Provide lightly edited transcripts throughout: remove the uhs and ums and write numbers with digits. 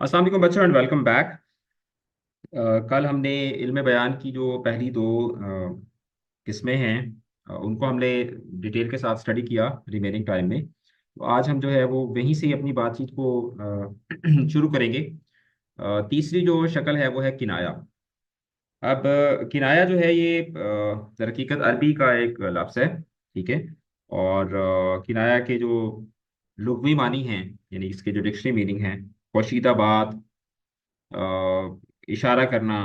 अस्सलाम वालेकुम बच्चों एंड वेलकम बैक। कल हमने इल्म बयान की जो पहली दो किस्में हैं, उनको हमने डिटेल के साथ स्टडी किया रिमेनिंग टाइम में। तो आज हम जो है वो वहीं से ही अपनी बातचीत को शुरू करेंगे। तीसरी जो शक्ल है वो है किनाया। अब किनाया जो है ये दरहकीकत अरबी का एक लफ्ज़ है। ठीक है। और किनाया के जो लुग़वी मानी हैं, यानी इसके जो डिक्शनरी मीनिंग है, पोशीदा बात, इशारा करना,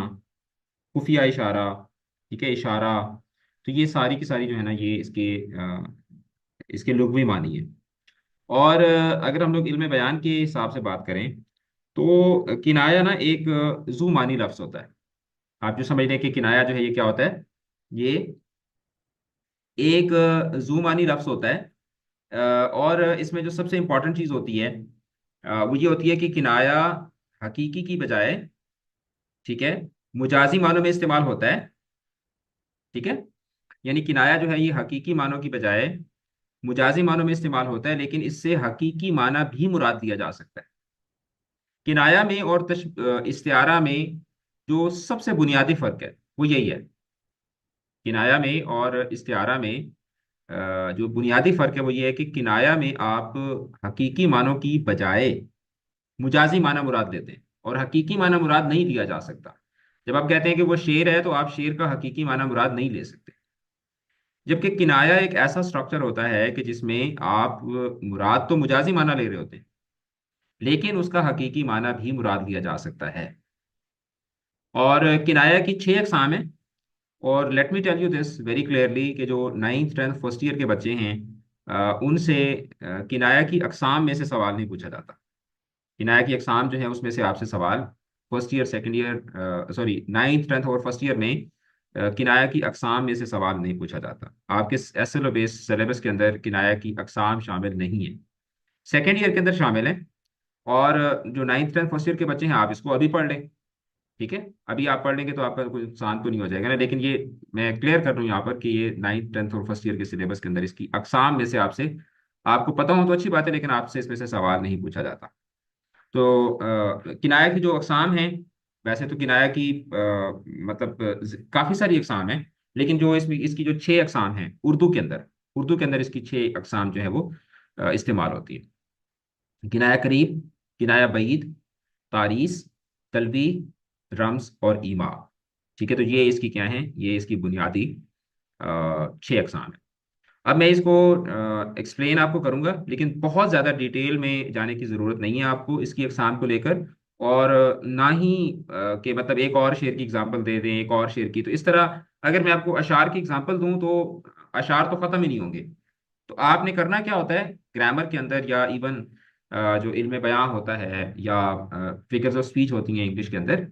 खुफिया इशारा, ठीक है, इशारा। तो ये सारी की सारी जो है ना, ये इसके लुग़वी मानी है। और अगर हम लोग इल्म बयान के हिसाब से बात करें तो किनाया ना एक जू मानी लफ्ज़ होता है। आप जो समझ रहे हैं कि किनाया जो है ये क्या होता है, ये एक जू मानी लफ्ज़ होता है। और इसमें जो सबसे इंपॉर्टेंट चीज़ होती है वो ये होती है कि किनाया हकीकी की बजाय, ठीक है, मुजाजी मानों में इस्तेमाल होता है। ठीक है। यानी किनाया जो है ये हकीकी मानों की बजाय मुजाजी मानों में इस्तेमाल होता है, लेकिन इससे हकीकी माना भी मुराद लिया जा सकता है। किनाया में और इस्तिआरा में जो सबसे बुनियादी फर्क है वो यही है। किनाया में और इस्तिआरा में जो बुनियादी फर्क है वो ये है कि किनाया में आप हकीकी मानों की बजाय मुजाजी माना मुराद लेते हैं, और हकीकी माना मुराद नहीं लिया जा सकता। जब आप कहते हैं कि वो शेर है तो आप शेर का हकीकी माना मुराद नहीं ले सकते। जबकि किनाया एक ऐसा स्ट्रक्चर होता है कि जिसमें आप मुराद तो मुजाजी माना ले रहे होते हैं, लेकिन उसका हकीकी माना भी मुराद लिया जा सकता है। और किनाया की छह अकसाम है। और let me tell you this very clearly कि जो नाइन्थ टेंथ फर्स्ट ईयर के बच्चे हैं, उनसे किनाया की अकसाम में से सवाल नहीं पूछा जाता। किनाया की अकसाम जो है उसमें से आपसे सवाल first year, second year, sorry, ninth tenth और फर्स्ट ईयर में किनाया की अकसाम में से सवाल नहीं पूछा जाता। आपके S L O base syllabus के अंदर किनाया की अकसाम शामिल नहीं है। सेकेंड ईयर के अंदर शामिल है। और जो नाइन्थ टेंथ फर्स्ट ईयर के बच्चे हैं, आप इसको अभी पढ़ लें। ठीक है। अभी आप पढ़ लेंगे तो आपका कोई नुकसान तो नहीं हो जाएगा ना, लेकिन ये मैं क्लियर कर रहा हूँ यहाँ पर कि ये नाइन्थ टेंथ और फर्स्ट ईयर के सिलेबस के अंदर इसकी अकसाम में से आपसे, आपको पता हो तो अच्छी बात है, लेकिन आपसे इसमें से सवाल नहीं पूछा जाता। तो किनाया की जो अकसाम हैं, वैसे तो किनाया की मतलब काफ़ी सारी अकसाम हैं, लेकिन जो इसमें इसकी जो छह अकसाम हैं उर्दू के अंदर इसकी छह अकसाम जो है वो इस्तेमाल होती है। किनाया करीब, किनाया बईद, तारीस, तलवी, रम्स और ईमा। ठीक है। तो ये इसकी क्या है, ये इसकी बुनियादी छह अकसाम है। अब मैं इसको एक्सप्लेन आपको करूंगा, लेकिन बहुत ज़्यादा डिटेल में जाने की ज़रूरत नहीं है आपको इसकी अकसाम को लेकर। और ना ही कि मतलब एक और शेर की एग्जांपल दे दें, एक और शेर की, तो इस तरह अगर मैं आपको अशार की एग्जांपल दूं तो अशार तो ख़त्म ही नहीं होंगे। तो आपने करना क्या होता है ग्रामर के अंदर, या इवन जो इल्म बयां होता है, या फिगर्स ऑफ स्पीच होती हैं इंग्लिश के अंदर,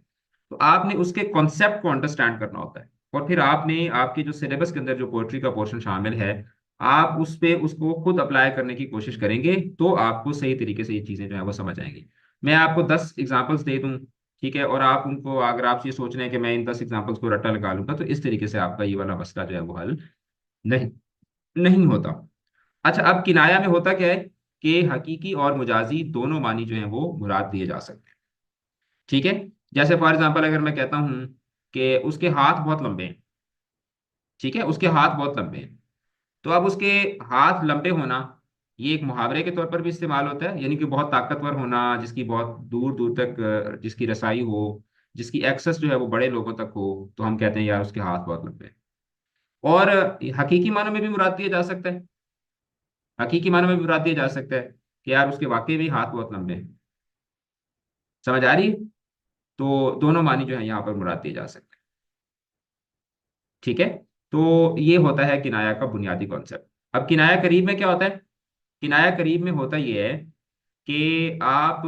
तो आपने उसके कॉन्सेप्ट को अंडरस्टैंड करना होता है। और फिर आपने आपके जो सिलेबस के अंदर जो पोइट्री का पोर्शन शामिल है, आप उस पे उसको खुद अप्लाई करने की कोशिश करेंगे, तो आपको सही तरीके से ये चीज़ें जो है वो समझ आएंगी। मैं आपको 10 एग्जाम्पल्स दे दूं, ठीक है, और आप उनको, अगर आप ये सोच रहे हैं कि मैं इन 10 एग्जाम्पल्स को रट्टा लगा लूंगा, तो इस तरीके से आपका ये वाला मसला जो है वो हल नहीं नहीं होता। अच्छा, अब किनाया में होता क्या है कि हकीकी और मुजाजी दोनों मानी जो है वो मुराद दिए जा सकते हैं। ठीक है। जैसे फॉर एग्जांपल अगर मैं कहता हूं कि उसके हाथ बहुत लंबे हैं, ठीक है, उसके हाथ बहुत लंबे हैं, तो अब उसके हाथ लंबे होना ये एक मुहावरे के तौर पर भी इस्तेमाल होता है, यानी कि बहुत ताकतवर होना, जिसकी बहुत दूर दूर तक जिसकी रसाई हो, जिसकी एक्सेस जो है वो बड़े लोगों तक हो, तो हम कहते हैं यार उसके हाथ बहुत लंबे हैं। और हकीकी मानों में भी मुराद दिया जा सकता है, हकीकी मानों में भी मुराद दिया जा सकता है कि यार उसके वाकई भी हाथ बहुत लंबे हैं। समझ आ रही है? तो दोनों मानी जो है यहाँ पर मुराद दिए जा सकते हैं। ठीक है। तो ये होता है किनाया का बुनियादी कॉन्सेप्ट। अब किनाया करीब में क्या होता है? किनाया करीब में होता ये है कि आप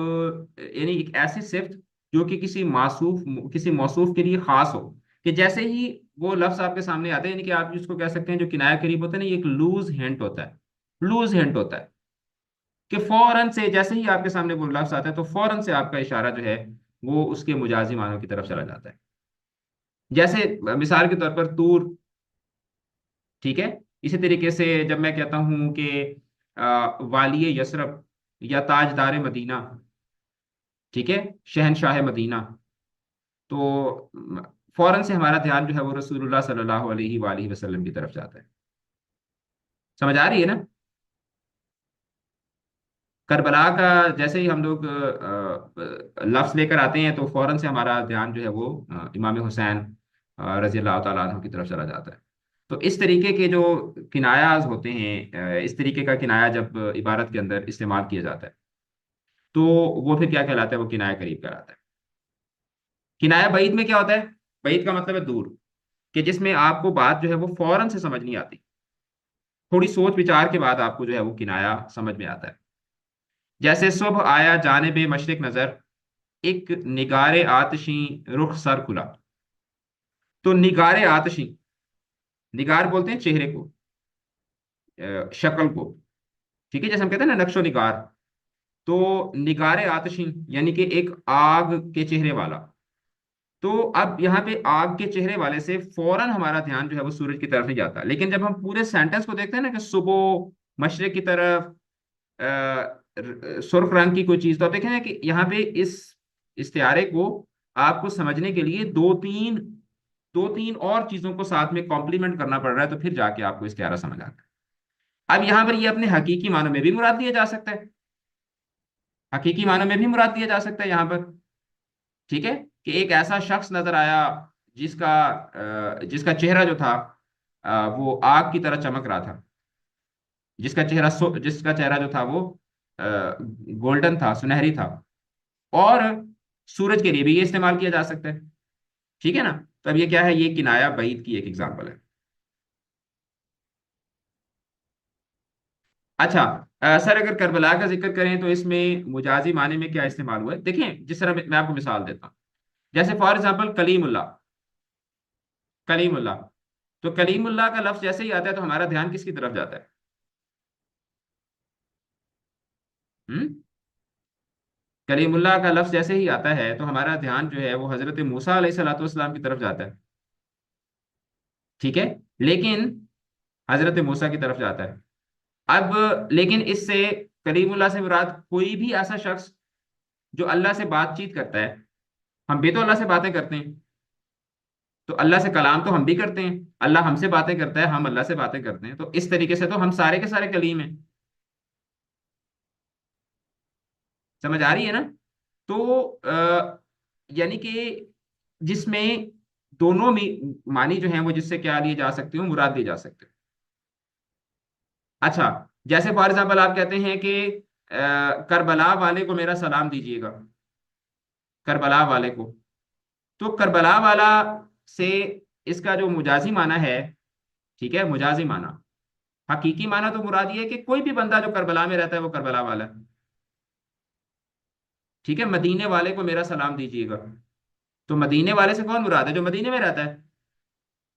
यानी एक ऐसी सिफ्त जो कि किसी मौसूफ के लिए खास हो, कि जैसे ही वो लफ्ज आपके सामने आता है, यानी कि आप जिसको कह सकते हैं, जो किनाया करीब होता है ना, ये एक लूज हिंट होता है। लूज हिंट होता है कि फौरन से जैसे ही आपके सामने वो लफ्ज आता है, तो फौरन से आपका इशारा जो है वो उसके मुजाजी मानों की तरफ चला जाता है। जैसे मिसाल के तौर पर तूर, ठीक है। इसी तरीके से जब मैं कहता हूं कि वालिय यसरब या ताजदार मदीना, ठीक है, शहनशाह मदीना। तो फौरन से हमारा ध्यान जो है वो रसूलुल्लाह सल्लल्लाहु अलैहि वसल्लम की तरफ जाता है। समझ आ रही है ना? करबला का जैसे ही हम लोग लफ्ज लेकर आते हैं तो फौरन से हमारा ध्यान जो है वो इमाम हुसैन रजी अल्लाह तआला अन्हु की तरफ चला जाता है। तो इस तरीके के जो किनायाज होते हैं, इस तरीके का किनाया जब इबारत के अंदर इस्तेमाल किया जाता है तो वो फिर क्या कहलाता है? वो किनाया करीब कहलाता है। किनाया बईद में क्या होता है? बईद का मतलब है दूर, कि जिसमें आपको बात जो है वो फौरन से समझ नहीं आती, थोड़ी सोच विचार के बाद आपको जो है वो किनाया समझ में आता है। जैसे सुबह आया जानिबे मशरिक नजर, एक निगारे आतशी रुख सर खुला। तो निगारे आतशी, निगार बोलते हैं चेहरे को, शक्ल को। ठीक है, जैसे हम कहते हैं ना नक्शो निगार। तो निगारे आतशी यानी कि एक आग के चेहरे वाला। तो अब यहाँ पे आग के चेहरे वाले से फौरन हमारा ध्यान जो है वो सूरज की तरफ नहीं जाता, लेकिन जब हम पूरे सेंटेंस को देखते हैं ना कि सुबह मशरिक की तरफ सुर्ख रंग की कोई चीज, तो आप देखेंगे कि यहाँ पे इस इस्तिआरे को आपको समझने के लिए दो तीन और चीजों को साथ में कॉम्प्लीमेंट करना पड़ रहा है, तो फिर जाके आपको इस्तिआरा समझ आता है। अब यहाँ पर ये अपने हकीकी मानों में भी मुराद लिया जा सकता है, हकीकी मानों में भी मुराद लिया जा सकता है यहाँ पर। ठीक है, कि एक ऐसा शख्स नजर आया जिसका जिसका चेहरा जो था वो आग की तरह चमक रहा था, जिसका चेहरा जो था वो गोल्डन था, सुनहरी था। और सूरज के लिए भी ये इस्तेमाल किया जा सकता है। ठीक है ना? तो अब ये क्या है? ये किनाया बईद की एक एग्जांपल है। अच्छा, सर अगर करबला का जिक्र करें तो इसमें मुजाजी माने में क्या इस्तेमाल हुआ है? देखें, जिस तरह मैं आपको मिसाल देता हूँ, जैसे फॉर एग्जाम्पल कलीमुल्लाह। कलीमुल्लाह, तो कलीमुल्लाह का लफ्ज जैसे ही आता है तो हमारा ध्यान किसकी तरफ जाता है? हम्म कलीमुल्लाह का लफ्ज जैसे ही आता है तो हमारा ध्यान जो है वो हजरत मूसा अलैहिस्सलातु वस्सलाम की तरफ जाता है। ठीक है, लेकिन हजरत मूसा की तरफ जाता है। अब लेकिन इससे कलीमुल्लाह से मुराद कोई भी ऐसा शख्स जो अल्लाह से बातचीत करता है। हम भी तो अल्लाह से बातें करते हैं, तो अल्लाह से कलाम तो हम भी करते हैं, अल्लाह हमसे बातें करता है, हम अल्लाह से बातें करते हैं, तो इस तरीके से तो हम सारे के सारे कलीम हैं। समझ आ रही है ना? तो यानी कि जिसमें दोनों मानी जो है वो जिससे क्या लिए जा सकते हो, मुराद लिए जा सकते हो। अच्छा, जैसे फॉर एग्जाम्पल आप कहते हैं कि करबला वाले को मेरा सलाम दीजिएगा, करबला वाले को। तो करबला वाला से इसका जो मुजाजी माना है, ठीक है, मुजाजी माना। हकीकी माना तो मुराद ये है कि कोई भी बंदा जो करबला में रहता है वो करबला वाला है। ठीक है, मदीने वाले को मेरा सलाम दीजिएगा। तो मदीने वाले से कौन मुराद है? जो मदीने में रहता है।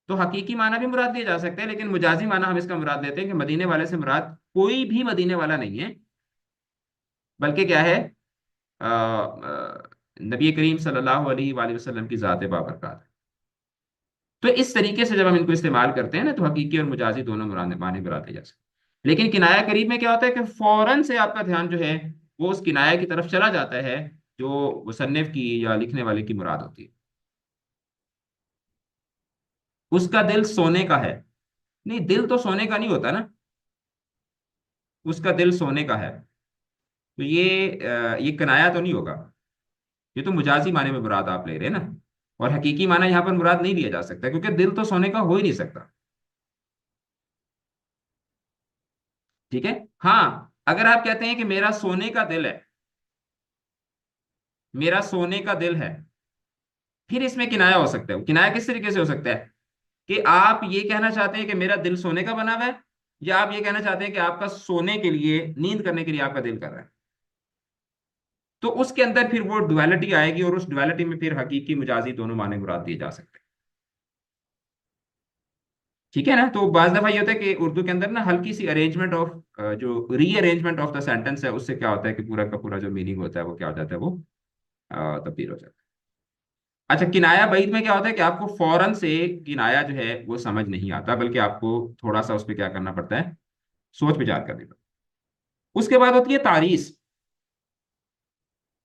तो हकीकी माना भी मुराद दिए जा सकते हैं, लेकिन मुजाजी माना हम इसका मुराद लेते हैं कि मदीने वाले से मुराद कोई भी मदीने वाला नहीं है, बल्कि क्या है? नबी करीम सल्लल्लाहु अलैहि वसल्लम की ज़ात बाबरकत है। तो इस तरीके से जब हम इनको इस्तेमाल करते हैं ना, तो हकीकी और मुजाजी दोनों माने मुराद ले जा सकते हैं। लेकिन किनाया करीब में क्या होता है कि फौरन से आपका ध्यान जो है वो उस किनाया की तरफ चला जाता है जो मुसन्निफ की या लिखने वाले की मुराद होती है। उसका दिल सोने का है। नहीं, दिल तो सोने का नहीं होता ना। उसका दिल सोने का है, तो ये कनाया तो नहीं होगा। ये तो मुजाजी माने में मुराद आप ले रहे हैं ना। और हकीकी माना यहाँ पर मुराद नहीं लिया जा सकता, क्योंकि दिल तो सोने का हो ही नहीं सकता। ठीक है। हाँ, अगर आप कहते हैं कि मेरा सोने का दिल है, मेरा सोने का दिल है, फिर इसमें किनाया हो सकता है। किनाया किस तरीके से हो सकता है? कि आप ये कहना चाहते हैं कि मेरा दिल सोने का बना हुआ है, या आप ये कहना चाहते हैं कि आपका सोने के लिए, नींद करने के लिए आपका दिल कर रहा है। तो उसके अंदर फिर वो डुअलिटी आएगी, और उस डुअलिटी में फिर हकीकी मुजाजी दोनों माने मुराद दिए जा सकते हैं। ठीक है ना? तो बाज दफा ये होता है कि उर्दू के अंदर ना हल्की सी अरेंजमेंट ऑफ, जो रीअरेंजमेंट ऑफ द सेंटेंस है, उससे क्या होता है कि पूरा का पूरा जो मीनिंग होता है वो क्या हो जाता है? वो तब्दील हो जाता है। अच्छा, किनाया बईद में क्या होता है कि आपको फौरन से किनाया जो है वो समझ नहीं आता, बल्कि आपको थोड़ा सा उस पर क्या करना पड़ता है? सोच विचार करनी पड़ती है। उसके बाद होती है तारीस।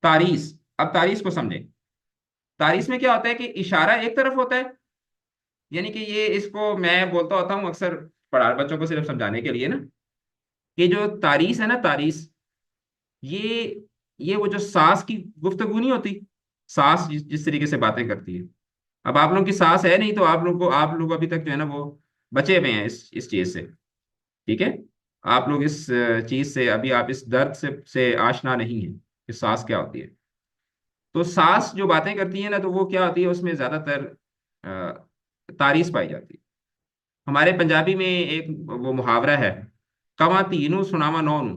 तारीस, अब तारीस को समझें। तारीस में क्या होता है कि इशारा एक तरफ होता है, यानी कि ये, इसको मैं बोलता होता हूँ अक्सर पढ़ा बच्चों को सिर्फ समझाने के लिए ना, कि जो तारीस है ना, तारीस, ये ये वो जो सास की गुफ्तगू नहीं होती, सास जिस तरीके से बातें करती है। अब आप लोगों की सास है नहीं, तो आप लोग अभी तक जो है ना वो बचे हुए हैं इस चीज से। ठीक है, आप लोग इस चीज से अभी, आप इस दर्द से आशना नहीं है कि सास क्या होती है। तो सास जो बातें करती है ना, तो वो क्या होती है, उसमें ज्यादातर तारीफ पाई जाती है। हमारे पंजाबी में एक वो मुहावरा है, कवा तीनू सुनावा नौ नू,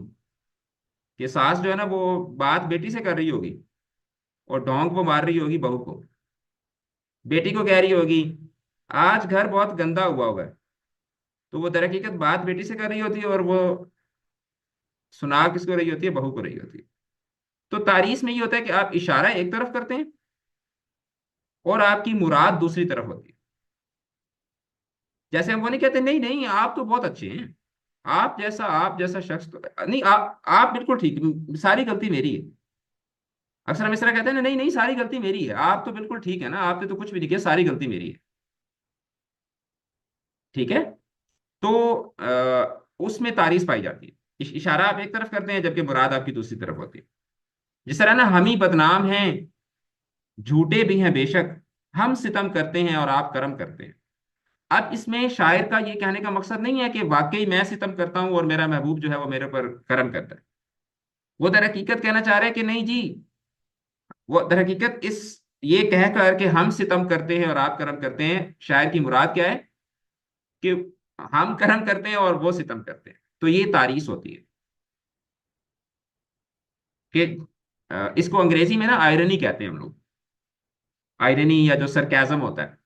कि सास जो है ना वो बात बेटी से कर रही होगी और डोंक वो मार रही होगी बहू को। बेटी को कह रही होगी आज घर बहुत गंदा हुआ है, तो वो दर हकीकत बात बेटी से कर रही होती है, और वो सुना किसको रही होती है, बहू को रही होती है। तो तारीफ में ये होता है कि आप इशारा एक तरफ करते हैं और आपकी मुराद दूसरी तरफ होती है। जैसे हम वो नहीं कहते, नहीं नहीं आप तो बहुत अच्छे हैं, आप जैसा शख्स तो नहीं, आप बिल्कुल ठीक, सारी गलती मेरी है। अक्सर हम इस तरह कहते हैं ना, नहीं नहीं सारी गलती मेरी है, आप तो बिल्कुल ठीक है ना, आपने तो कुछ भी नहीं किया, सारी गलती मेरी है। ठीक है। तो उसमें तारीफ पाई जाती है। इशारा आप एक तरफ करते हैं जबकि मुराद आपकी दूसरी तरफ होती है। जिस तरह ना, हम ही बदनाम हैं, झूठे भी हैं बेशक, हम सितम करते हैं और आप करम करते हैं। अब इसमें शायर का ये कहने का मकसद नहीं है कि वाकई मैं सितम करता हूं और मेरा महबूब जो है वो मेरे पर करम करता है। वो दर हकीकत कहना चाह रहे हैं कि नहीं जी, वो दर हकीकत इस ये कहकर कि हम सितम करते हैं और आप करम करते हैं, शायर की मुराद क्या है कि हम करम करते हैं और वो सितम करते हैं। तो ये तारीफ होती है कि इसको अंग्रेजी में ना आयरनी कहते हैं हम लोग, आयरनी या जो सरकाजम होता है।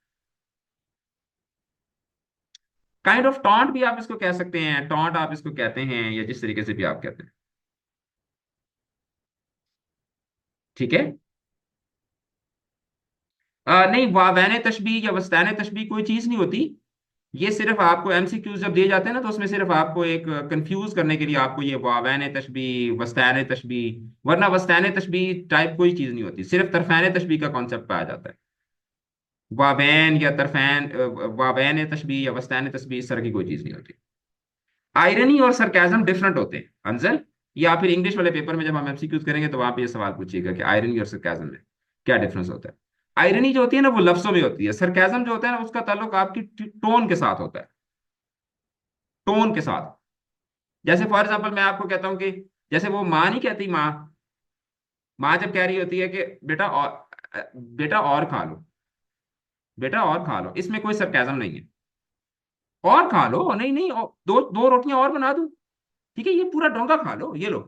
काइंड ऑफ टॉन्ट भी आप इसको कह सकते हैं, टॉन्ट आप इसको कहते हैं, या जिस तरीके से भी आप कहते हैं। ठीक है। नहीं, वावैन तशबीह या वस्तान तशबीह कोई चीज नहीं होती। ये सिर्फ आपको एमसीक्यूज जब दिए जाते हैं ना, तो उसमें सिर्फ आपको एक कंफ्यूज करने के लिए आपको ये वावैन तशबीह, वस्तान तशबीह, वरना वस्तान तशबीह टाइप कोई चीज नहीं होती, सिर्फ तरफैन तशबीह का कॉन्सेप्ट पाया जाता है। वावैन या तरफैन, वावैन तशबीह या वस्तान तशबीह इस तरह की कोई चीज नहीं होती। आयरनी और सरकाजम डिफरेंट होते हैं अंजल, या फिर इंग्लिश वाले पेपर में जब हम एमसीक्यूज करेंगे तो वहां पे ये सवाल पूछिएगा कि आयरनी और सरकाजम में क्या डिफरेंस होता है। आयरनी जो होती है ना वो लफ्जों में होती है, सरकाजम जो होता है ना उसका ताल्लुक आपकी टोन के साथ होता है, टोन के साथ। जैसे फॉर एग्जाम्पल मैं आपको कहता हूँ कि जैसे वो माँ नहीं कहती, माँ, माँ जब कह रही होती है कि बेटा और, बेटा और खा लो, बेटा और खा लो, इसमें कोई सरकाजम नहीं है। और खा लो, नहीं नहीं, दो दो रोटियां और बना दूं, ठीक है, ये पूरा डोंगा खा लो, ये लो।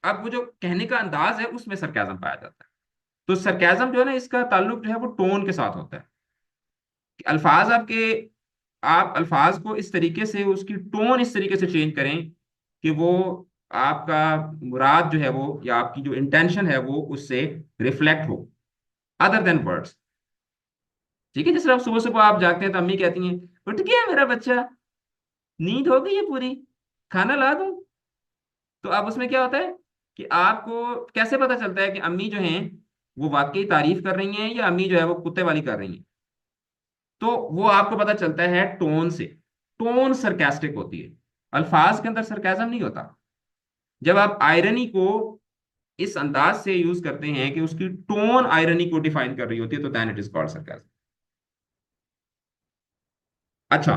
अब वो जो कहने का अंदाज है उसमें सरकाजम पाया जाता है। तो सरकाजम जो है ना, इसका ताल्लुक जो है वो टोन के साथ होता है कि अल्फाज आपके, आप अल्फाज को इस तरीके से, उसकी टोन इस तरीके से चेंज करें कि वो आपका मुराद जो है वो, या आपकी जो इंटेंशन है वो उससे रिफ्लेक्ट हो, अदर देन वर्ड्स। ठीक है, जिस तरह सुबह सुबह आप जागते हैं तो अम्मी कहती हैं उठ गया मेरा बच्चा, नींद हो गई है पूरी, खाना ला दूं। तो अब उसमें क्या होता है कि आपको कैसे पता चलता है कि अम्मी जो हैं वो वाकई तारीफ कर रही हैं, या अम्मी जो है वो कुत्ते वाली कर रही हैं। तो वो आपको पता चलता है टोन से। टोन सरकास्टिक होती है, अल्फाज के अंदर सरकाजम नहीं होता। जब आप आयरनी को इस अंदाज से यूज करते हैं कि उसकी टोन आयरनी को डिफाइन कर रही होती है, तो then it is called sarcasm. अच्छा।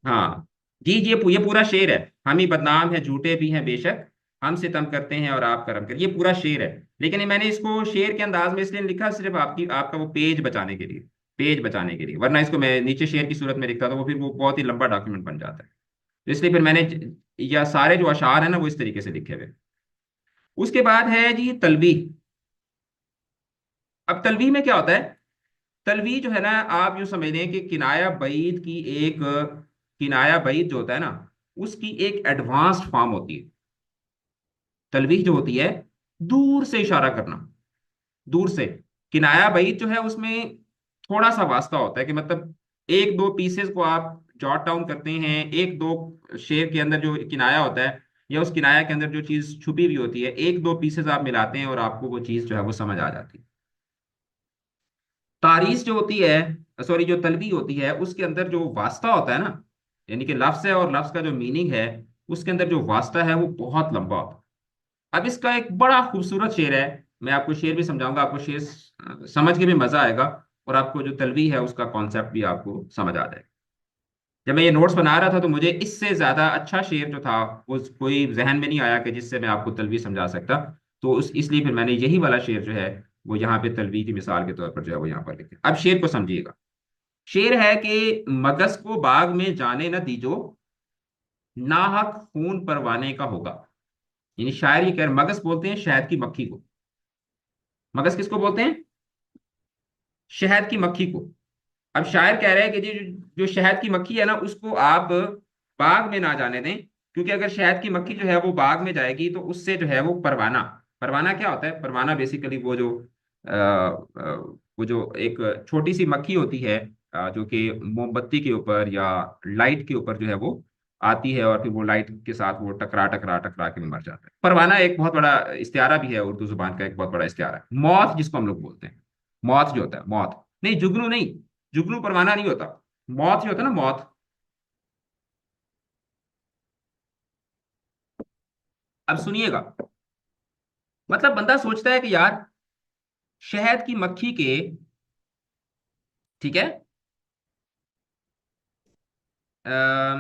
हाँ जी जी, ये पूरा शेर है, हम ही बदनाम है, झूठे भी हैं बेशक, हम सितम करते हैं और आप करम कर, ये पूरा शेर है। लेकिन ये मैंने इसको शेर के अंदाज में इसलिए लिखा, सिर्फ आपका वो पेज बचाने के लिए, पेज बचाने के लिए, वरना इसको मैं नीचे शेर की सूरत में लिखता तो वो फिर वो बहुत ही लंबा डॉक्यूमेंट बन जाता है। तो इसलिए फिर मैंने या सारे जो अशार है ना वो इस तरीके से लिखे हुए। उसके बाद है जी तलवी। अब तलवी में क्या होता है, तलवी जो है ना, आप यूं समझ लें कि किनाया बईद की एक, किनाया बईद जो होता है ना, उसकी एक एडवांस्ड फॉर्म होती है। तलवीह जो होती है, दूर से इशारा करना, दूर से। किनाया बईद जो है उसमें थोड़ा सा वास्ता होता है कि मतलब एक दो पीसेस को आप जॉट डाउन करते हैं, एक दो शेर के अंदर जो किनाया होता है, या उस किनाया के अंदर जो चीज छुपी हुई होती है, एक दो पीसेस आप मिलाते हैं और आपको वो चीज जो है वो समझ आ जाती है। तारीस जो होती है, सॉरी, जो तलबी होती है, उसके अंदर जो वास्ता होता है ना, यानी कि लफ्ज है और लफ्ज का जो मीनिंग है, उसके अंदर जो वास्ता है वो बहुत लंबा होता है। अब इसका एक बड़ा खूबसूरत शेर है, मैं आपको शेर भी समझाऊंगा, आपको शेर समझ के भी मजा आएगा, और आपको जो तलबी है उसका कॉन्सेप्ट भी आपको समझ आ जाएगा। जब मैं ये नोट्स बना रहा था तो मुझे इससे ज्यादा अच्छा शेर जो था वो कोई जहन में नहीं आया कि जिससे मैं आपको तलबी समझा सकता। तो उस इसलिए फिर मैंने यही वाला शेर जो है वो यहाँ पे तलबी की मिसाल के तौर पर जो है वो यहाँ पर लिखे। अब शेर को समझिएगा। शेर है कि मगज को बाग में जाने न दीजो, नाहक खून परवाने का होगा। यानी शायर ये कह रहे, मगज बोलते हैं शहद की मक्खी को। मगज किसको बोलते हैं? शहद की मक्खी को। अब शायर कह रहे हैं कि जी जो शहद की मक्खी है ना, उसको आप बाग में ना जाने दें, क्योंकि अगर शहद की मक्खी जो है वो बाग में जाएगी तो उससे जो है वो परवाना, परवाना क्या होता है? परवाना बेसिकली वो जो एक छोटी सी मक्खी होती है, जो कि मोमबत्ती के ऊपर या लाइट के ऊपर जो है वो आती है, और फिर वो लाइट के साथ वो टकरा टकरा टकरा के मर जाता है। परवाना एक बहुत बड़ा इस्तिआरा भी है, उर्दू जुबान का एक बहुत बड़ा इस्तिआरा है। मौत जिसको हम लोग बोलते हैं, मौत जो होता है, मौत नहीं, जुगनू नहीं, जुगनू परवाना नहीं होता। मौत जो होता है ना, मौत। अब सुनिएगा, मतलब बंदा सोचता है कि यार शहद की मक्खी के, ठीक है, आ,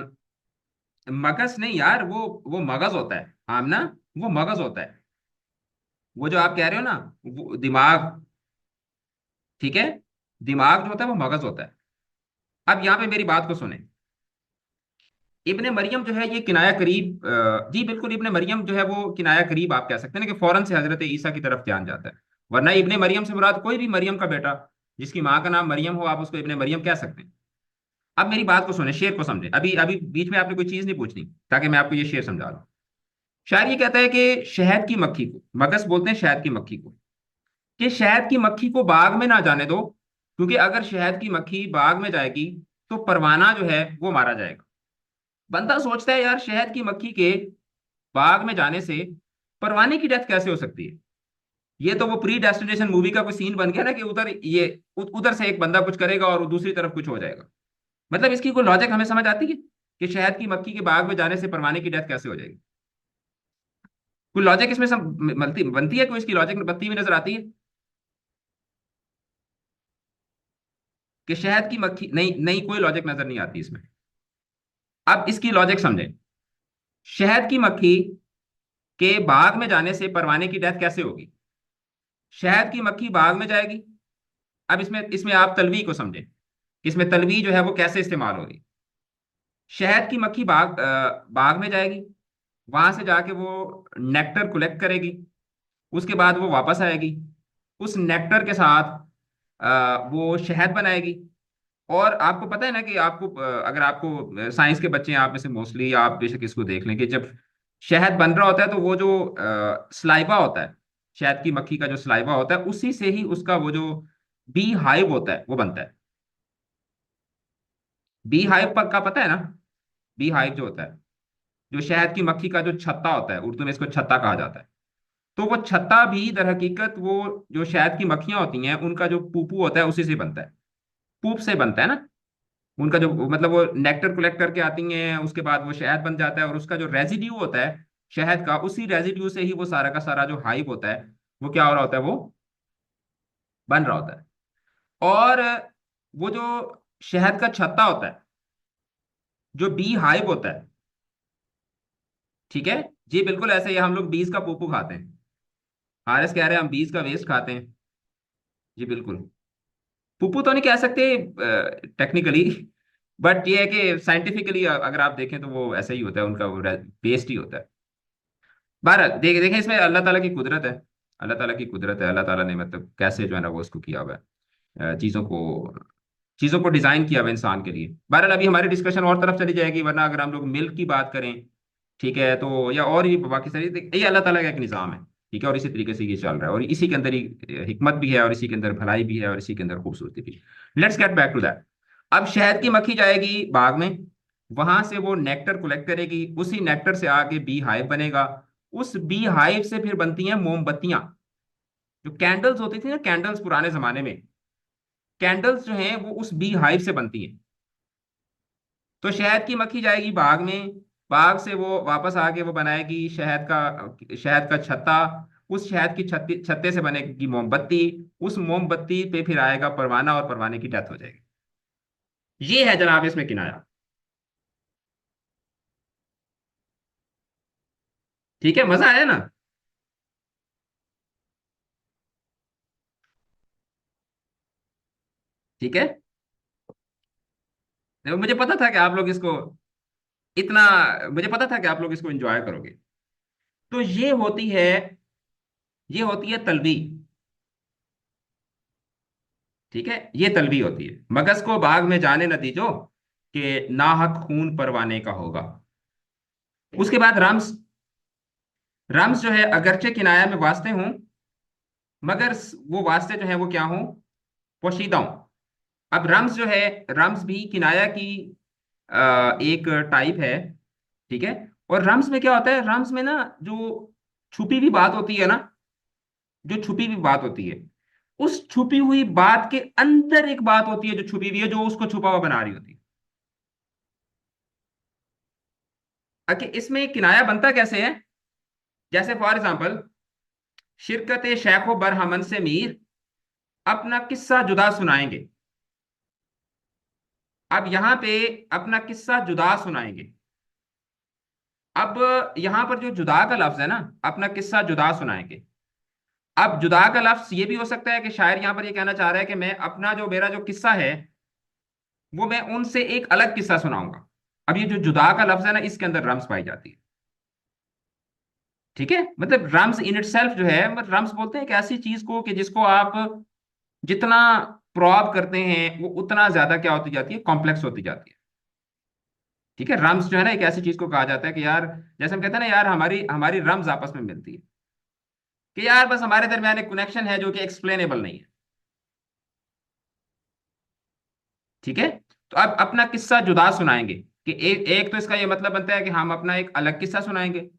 मगज नहीं यार, वो मगज होता है आमना, वो मगज होता है। वो जो आप कह रहे हो ना, वो दिमाग, ठीक है, दिमाग जो होता है वो मगज होता है। अब यहाँ पे मेरी बात को सुने। इब्ने मरियम जो है ये किनाया करीब, जी बिल्कुल, इब्ने मरियम जो है वो किनाया करीब आप कह सकते हैं ना, कि फौरन से हजरत ईसा की तरफ ध्यान जाता है। वरना इब्ने मरियम से मुराद कोई भी मरियम का बेटा, जिसकी माँ का नाम मरियम हो, आप उसको इब्ने मरियम कह सकते हैं। अब मेरी बात को सुने, शेर को समझे। अभी अभी बीच में आपने कोई चीज नहीं पूछनी, ताकि मैं आपको ये शेर समझा दूं। शायर ये कहता है कि शहद की मक्खी को, मगस बोलते हैं शहद की मक्खी को, कि शहद की मक्खी को बाग में ना जाने दो, क्योंकि अगर शहद की मक्खी बाग में जाएगी तो परवाना जो है वो मारा जाएगा। बंदा सोचता है यार शहद की मक्खी के बाग में जाने से परवाने की डेथ कैसे हो सकती है? ये तो वो प्री डेस्टिनेशन मूवी का कोई सीन बन गया ना, कि उधर ये उधर से एक बंदा कुछ करेगा और दूसरी तरफ कुछ हो जाएगा। मतलब इसकी कोई लॉजिक हमें समझ आती है कि शहद की मक्खी के बाग में जाने से परवाने की डेथ कैसे हो जाएगी? कोई लॉजिक इसमें बनती बनती है? कोई इसकी लॉजिक बनती हुई नजर आती है कि शहद की मक्खी, नहीं नहीं, कोई लॉजिक नजर नहीं आती इसमें। अब इसकी लॉजिक समझे। शहद की मक्खी के बाग में जाने से परवाने की डेथ कैसे होगी? शहद की मक्खी बाग में जाएगी। अब इसमें इसमें आप तलवी को समझें, इसमें तलवी जो है वो कैसे इस्तेमाल होगी। शहद की मक्खी बाग में जाएगी, वहां से जाके वो नेक्टर कलेक्ट करेगी, उसके बाद वो वापस आएगी, उस नेक्टर के साथ वो शहद बनाएगी। और आपको पता है ना कि आपको, अगर आपको साइंस के बच्चे हैं आप में से मोस्टली, आप बेशक इसको देख लें कि जब शहद बन रहा होता है तो वो जो स्लाइवा होता है, शहद की मक्खी का जो स्लाइवा होता है, उसी से ही उसका वो जो बी हाइव होता है वो बनता है। बी हाइव का पता है ना? बी हाइव जो होता है, जो शहद की मक्खी का जो छत्ता होता है, उर्दू में इसको छत्ता कहा जाता है। तो वो छत्ता भी दर हकीकत वो जो शहद की मक्खियां होती हैं उनका जो पूपू होता है उसी से बनता है, पूप से बनता है ना। उनका जो मतलब वो नेक्टर कलेक्ट करके आती हैं, उसके बाद वो शहद बन जाता है, और उसका जो रेजिड्यू होता है शहद का, उसी रेजिड्यू से ही वो सारा का सारा जो हाइव होता है वो क्या हो रहा होता है, वो बन रहा होता है। और वो जो शहद का छत्ता होता है, जो बी हाइव होता है, ठीक है, जी बिल्कुल ऐसे ही हम लोग बीज का पोपू खाते हैं। हारिस कह रहे हैं हम बीज का वेस्ट खाते हैं। जी बिल्कुल, पुप्पू तो नहीं कह सकते टेक्निकली, बट ये है कि साइंटिफिकली अगर आप देखें तो वो ऐसा ही होता है, उनका वो वेस्ट ही होता है। बहरहाल देखें, इसमें अल्लाह ताला की कुदरत है। अल्लाह ताला की कुदरत है, अल्लाह ताला ने मतलब कैसे जो है ना वो उसको किया हुआ है, चीज़ों को डिज़ाइन किया हुआ है इंसान के लिए। बहरहाल अभी हमारी डिस्कशन और तरफ चली जाएगी, वरना अगर हम लोग मिल्क की बात करें, ठीक है, तो या और ही बाकी सारी, ये अल्लाह ताला का एक निज़ाम है, ठीक है, और इसी तरीके से ये चल रहा है, और इसी के अंदर ही हिकमत भी है, और इसी के अंदर भलाई भी है, और इसी के अंदर खूबसूरती भी है। Let's get back to that. अब शहद की मक्खी जाएगी बाग में, वहां से वो नेक्टर कलेक्ट करेगी, उसी नेक्टर से आगे बी हाइव बनेगा। उस बी हाइव से फिर बनती हैं मोमबत्तियां। जो कैंडल्स होती थी ना, कैंडल्स पुराने जमाने में, कैंडल्स जो हैं वो उस बी हाइव से बनती हैं। तो शहद की मक्खी जाएगी बाग में, बाग से वो वापस आके वो बनाएगी शहद का छत्ता। उस शहद की छत्ते छत्ते से बनेगी मोमबत्ती। उस मोमबत्ती पे फिर आएगा परवाना, और परवाने की डेथ हो जाएगी। ये है जनाब इसमें किनाया। ठीक है, मजा आया ना? ठीक है। तो मुझे पता था कि आप लोग इसको इतना मुझे पता था कि आप लोग इसको एंजॉय करोगे। तो ये होती है तलवी। ठीक है, ये तलवी होती है। मगज को बाग में जाने न दीजो, कि नाहक खून परवाने का होगा। उसके बाद रम्स। रम्स जो है अगरचे किनाया में वास्ते हूं, मगर वो वास्ते जो है वो क्या हूं, पोशीदा हूं। अब रम्स जो है, रम्स भी किनाया की एक टाइप है। ठीक है। और रम्स में क्या होता है, रम्स में ना जो छुपी हुई बात होती है ना, जो छुपी हुई बात होती है, उस छुपी हुई बात के अंदर एक बात होती है जो छुपी हुई है, जो उसको छुपा हुआ बना रही होती है। कि इसमें किनाया बनता कैसे है? जैसे फॉर एग्जाम्पल, शिरकत शेखो बरहमन से मीर अपना किस्सा जुदा सुनाएंगे। अब यहां पे अपना किस्सा जुदा सुनाएंगे। अब यहां पर जो जुदा का लफ्ज है ना, अपना किस्सा जुदा सुनाएंगे। अब जुदा का लफ्ज ये भी हो सकता है कि शायर यहां पर ये कहना चाह रहा है कि मैं अपना जो मेरा जो किस्सा है, वो मैं उनसे एक अलग किस्सा सुनाऊंगा। अब ये जो जुदा का लफ्ज है ना, इसके अंदर रम्स पाई जाती है। ठीक है, मतलब रम्स इन इटसेल्फ जो है, मतलब रम्स बोलते हैं एक ऐसी चीज को कि जिसको आप जितना प्रॉब करते हैं वो उतना ज्यादा क्या होती जाती है, कॉम्प्लेक्स होती जाती है। ठीक है, रम्स जो है ना एक ऐसी चीज को कहा जाता है कि यार, जैसे हम कहते हैं ना यार, हमारी हमारी रम्स आपस में मिलती है, कि यार बस हमारे दरमियान एक कनेक्शन है जो कि एक्सप्लेनेबल नहीं है। ठीक है। तो अब अपना किस्सा जुदा सुनाएंगे, कि एक तो इसका ये मतलब बनता है कि हम अपना एक अलग किस्सा सुनाएंगे।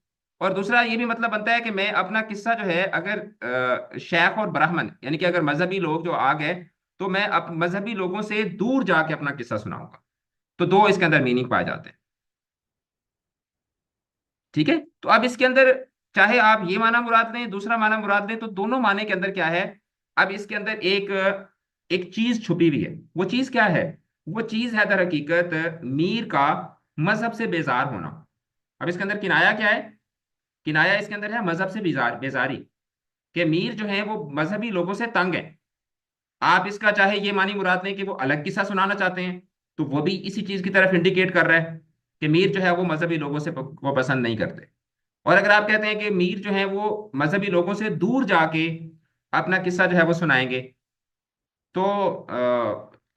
और दूसरा ये भी मतलब बनता है कि मैं अपना किस्सा जो है, अगर शेख और ब्राह्मण यानी कि अगर मजहबी लोग जो आ गए, तो मैं अब मजहबी लोगों से दूर जाके अपना किस्सा सुनाऊंगा। तो दो इसके अंदर मीनिंग पाए जाते हैं। ठीक है। तो अब इसके अंदर चाहे आप ये माना मुराद लें, दूसरा माना मुराद लें, तो दोनों माने के अंदर क्या है? अब इसके अंदर एक एक चीज छुपी हुई है। वो चीज क्या है? वो चीज है दर हकीकत मीर का मजहब से बेजार होना। अब इसके अंदर किनाया क्या है? किनाया इसके अंदर है मजहब से बेजारी, कि मीर जो है वो मजहबी लोगों से तंग है। आप इसका चाहे ये मानी मुराद लें कि वो अलग किस्सा सुनाना चाहते हैं, तो वो भी इसी चीज की तरफ इंडिकेट कर रहा है कि मीर जो है वो मजहबी लोगों से वो पसंद नहीं करते। और अगर आप कहते हैं कि मीर जो है वो मजहबी लोगों से दूर जाके अपना किस्सा जो है वो सुनाएंगे, तो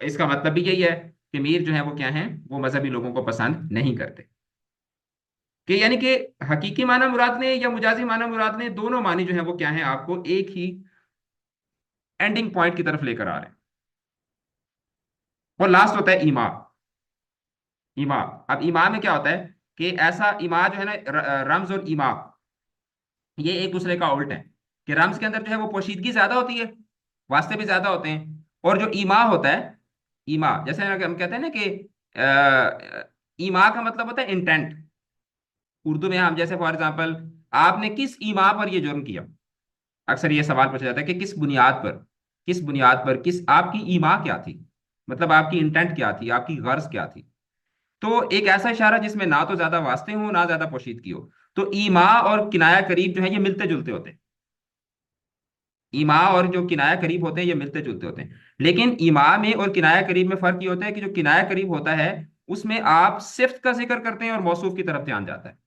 इसका मतलब भी यही है कि मीर जो है वो क्या है, वो मजहबी लोगों को पसंद नहीं करते। कि यानी कि हकीकी माना मुराद ने या मुजाजी माना मुराद ने, दोनों मानी जो है वो क्या है, आपको एक ही एंडिंग पॉइंट की तरफ लेकर आ रहे हैं। और लास्ट होता है ईमा। ईमा। अब ईमा में क्या होता है, कि ऐसा ईमा जो है ना, रम्ज और ईमा ये एक दूसरे का उल्ट है। कि रम्ज के अंदर जो है वो पोशीदगी ज्यादा होती है, वास्ते भी ज्यादा होते हैं। और जो ईमा होता है, ईमा जैसे हम कहते हैं ना कि ईमा का मतलब होता है इंटेंट। उर्दू में हम जैसे फॉर एग्जाम्पल, आपने किस ईमा पर ये जुर्म किया, अक्सर ये सवाल पूछा जाता है कि किस बुनियाद पर, किस बुनियाद पर, किस आपकी ईमा क्या थी, मतलब आपकी इंटेंट क्या थी, आपकी गर्ज क्या थी। तो एक ऐसा इशारा जिसमें ना तो ज्यादा वास्ते हो ना ज्यादा पोशीदगी हो। तो ईमा और किनाया करीब जो है ये मिलते जुलते होते हैं। ईमा और जो किनाया करीब होते हैं ये मिलते जुलते होते हैं। लेकिन ईमा में और किनाया करीब में फर्क ये होता है कि जो किनाया करीब होता है, उसमें आप सिफ्त का जिक्र करते हैं और मौसूफ की तरफ ध्यान जाता है।